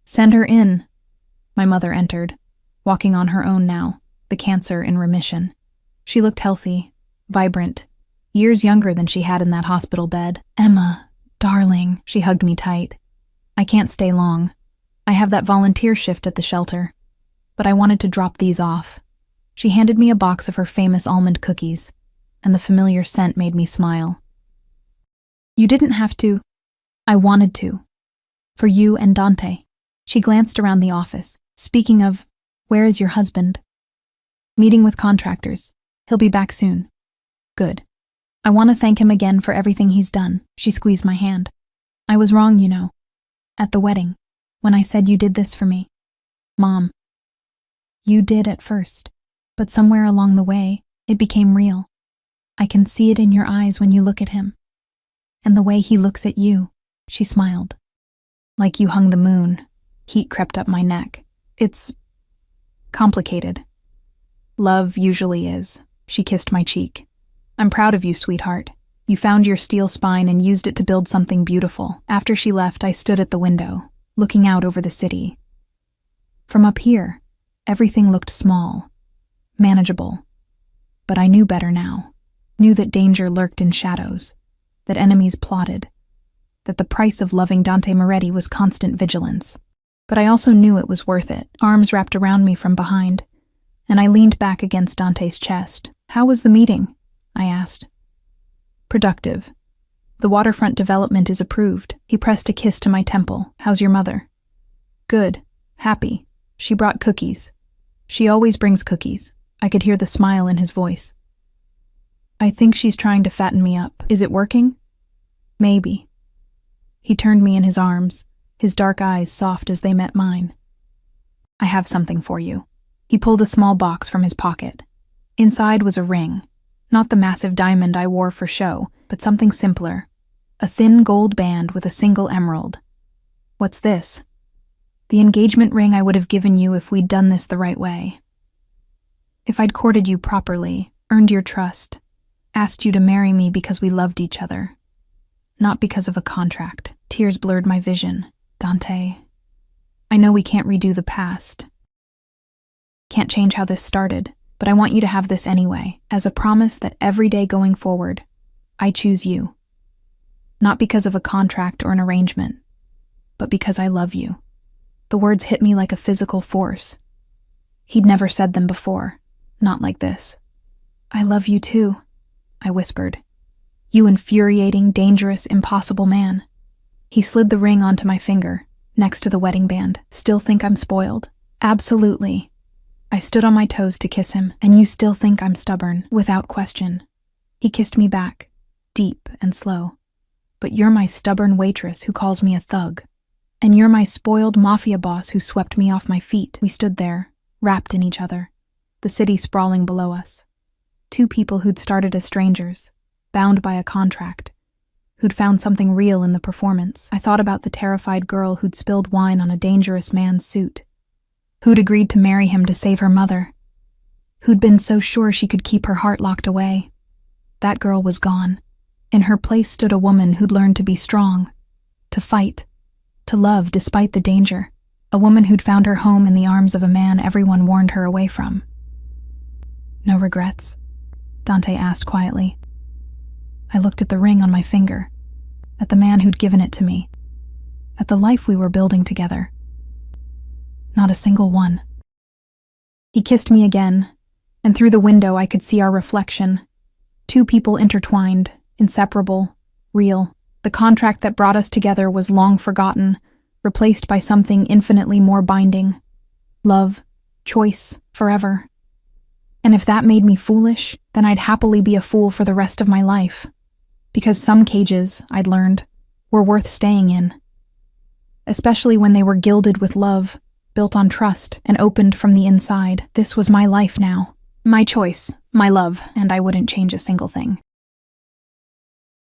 Send her in. My mother entered, walking on her own now, the cancer in remission. She looked healthy, vibrant, years younger than she had in that hospital bed. Emma, darling, she hugged me tight. I can't stay long. I have that volunteer shift at the shelter, but I wanted to drop these off. She handed me a box of her famous almond cookies, and the familiar scent made me smile. You didn't have to. I wanted to. For you and Dante. She glanced around the office. Speaking of, where is your husband? Meeting with contractors. He'll be back soon. Good. I want to thank him again for everything he's done. She squeezed my hand. I was wrong, you know. At the wedding, when I said you did this for me. Mom. You did at first, but somewhere along the way, it became real. I can see it in your eyes when you look at him. And the way he looks at you, she smiled. Like you hung the moon. Heat crept up my neck. It's complicated. Love usually is. She kissed my cheek. I'm proud of you, sweetheart. You found your steel spine and used it to build something beautiful. After she left, I stood at the window, looking out over the city. From up here, everything looked small, manageable. But I knew better now. Knew that danger lurked in shadows, that enemies plotted, that the price of loving Dante Moretti was constant vigilance. But I also knew it was worth it. Arms wrapped around me from behind, and I leaned back against Dante's chest. How was the meeting? I asked. Productive. The waterfront development is approved. He pressed a kiss to my temple. How's your mother? Good. Happy. She brought cookies. She always brings cookies. I could hear the smile in his voice. I think she's trying to fatten me up. Is it working? Maybe. He turned me in his arms, his dark eyes soft as they met mine. I have something for you. He pulled a small box from his pocket. Inside was a ring. Not the massive diamond I wore for show, but something simpler. A thin gold band with a single emerald. What's this? The engagement ring I would have given you if we'd done this the right way. If I'd courted you properly, earned your trust, asked you to marry me because we loved each other. Not because of a contract. Tears blurred my vision. Dante, I know we can't redo the past. Can't change how this started, but I want you to have this anyway, as a promise that every day going forward, I choose you. Not because of a contract or an arrangement, but because I love you. The words hit me like a physical force. He'd never said them before, not like this. I love you too, I whispered. You infuriating, dangerous, impossible man. He slid the ring onto my finger, next to the wedding band. Still think I'm spoiled? Absolutely. I stood on my toes to kiss him, and you still think I'm stubborn, without question. He kissed me back, deep and slow. But you're my stubborn waitress who calls me a thug. And you're my spoiled mafia boss who swept me off my feet. We stood there, wrapped in each other, the city sprawling below us. Two people who'd started as strangers, bound by a contract, who'd found something real in the performance. I thought about the terrified girl who'd spilled wine on a dangerous man's suit, who'd agreed to marry him to save her mother, who'd been so sure she could keep her heart locked away. That girl was gone. In her place stood a woman who'd learned to be strong, to fight, to love despite the danger, a woman who'd found her home in the arms of a man everyone warned her away from. No regrets? Dante asked quietly. I looked at the ring on my finger, at the man who'd given it to me, at the life we were building together. Not a single one. He kissed me again, and through the window I could see our reflection. Two people intertwined, inseparable, real. The contract that brought us together was long forgotten, replaced by something infinitely more binding. Love, choice, forever. And if that made me foolish, then I'd happily be a fool for the rest of my life. Because some cages, I'd learned, were worth staying in. Especially when they were gilded with love, built on trust, and opened from the inside. This was my life now. My choice, my love, and I wouldn't change a single thing.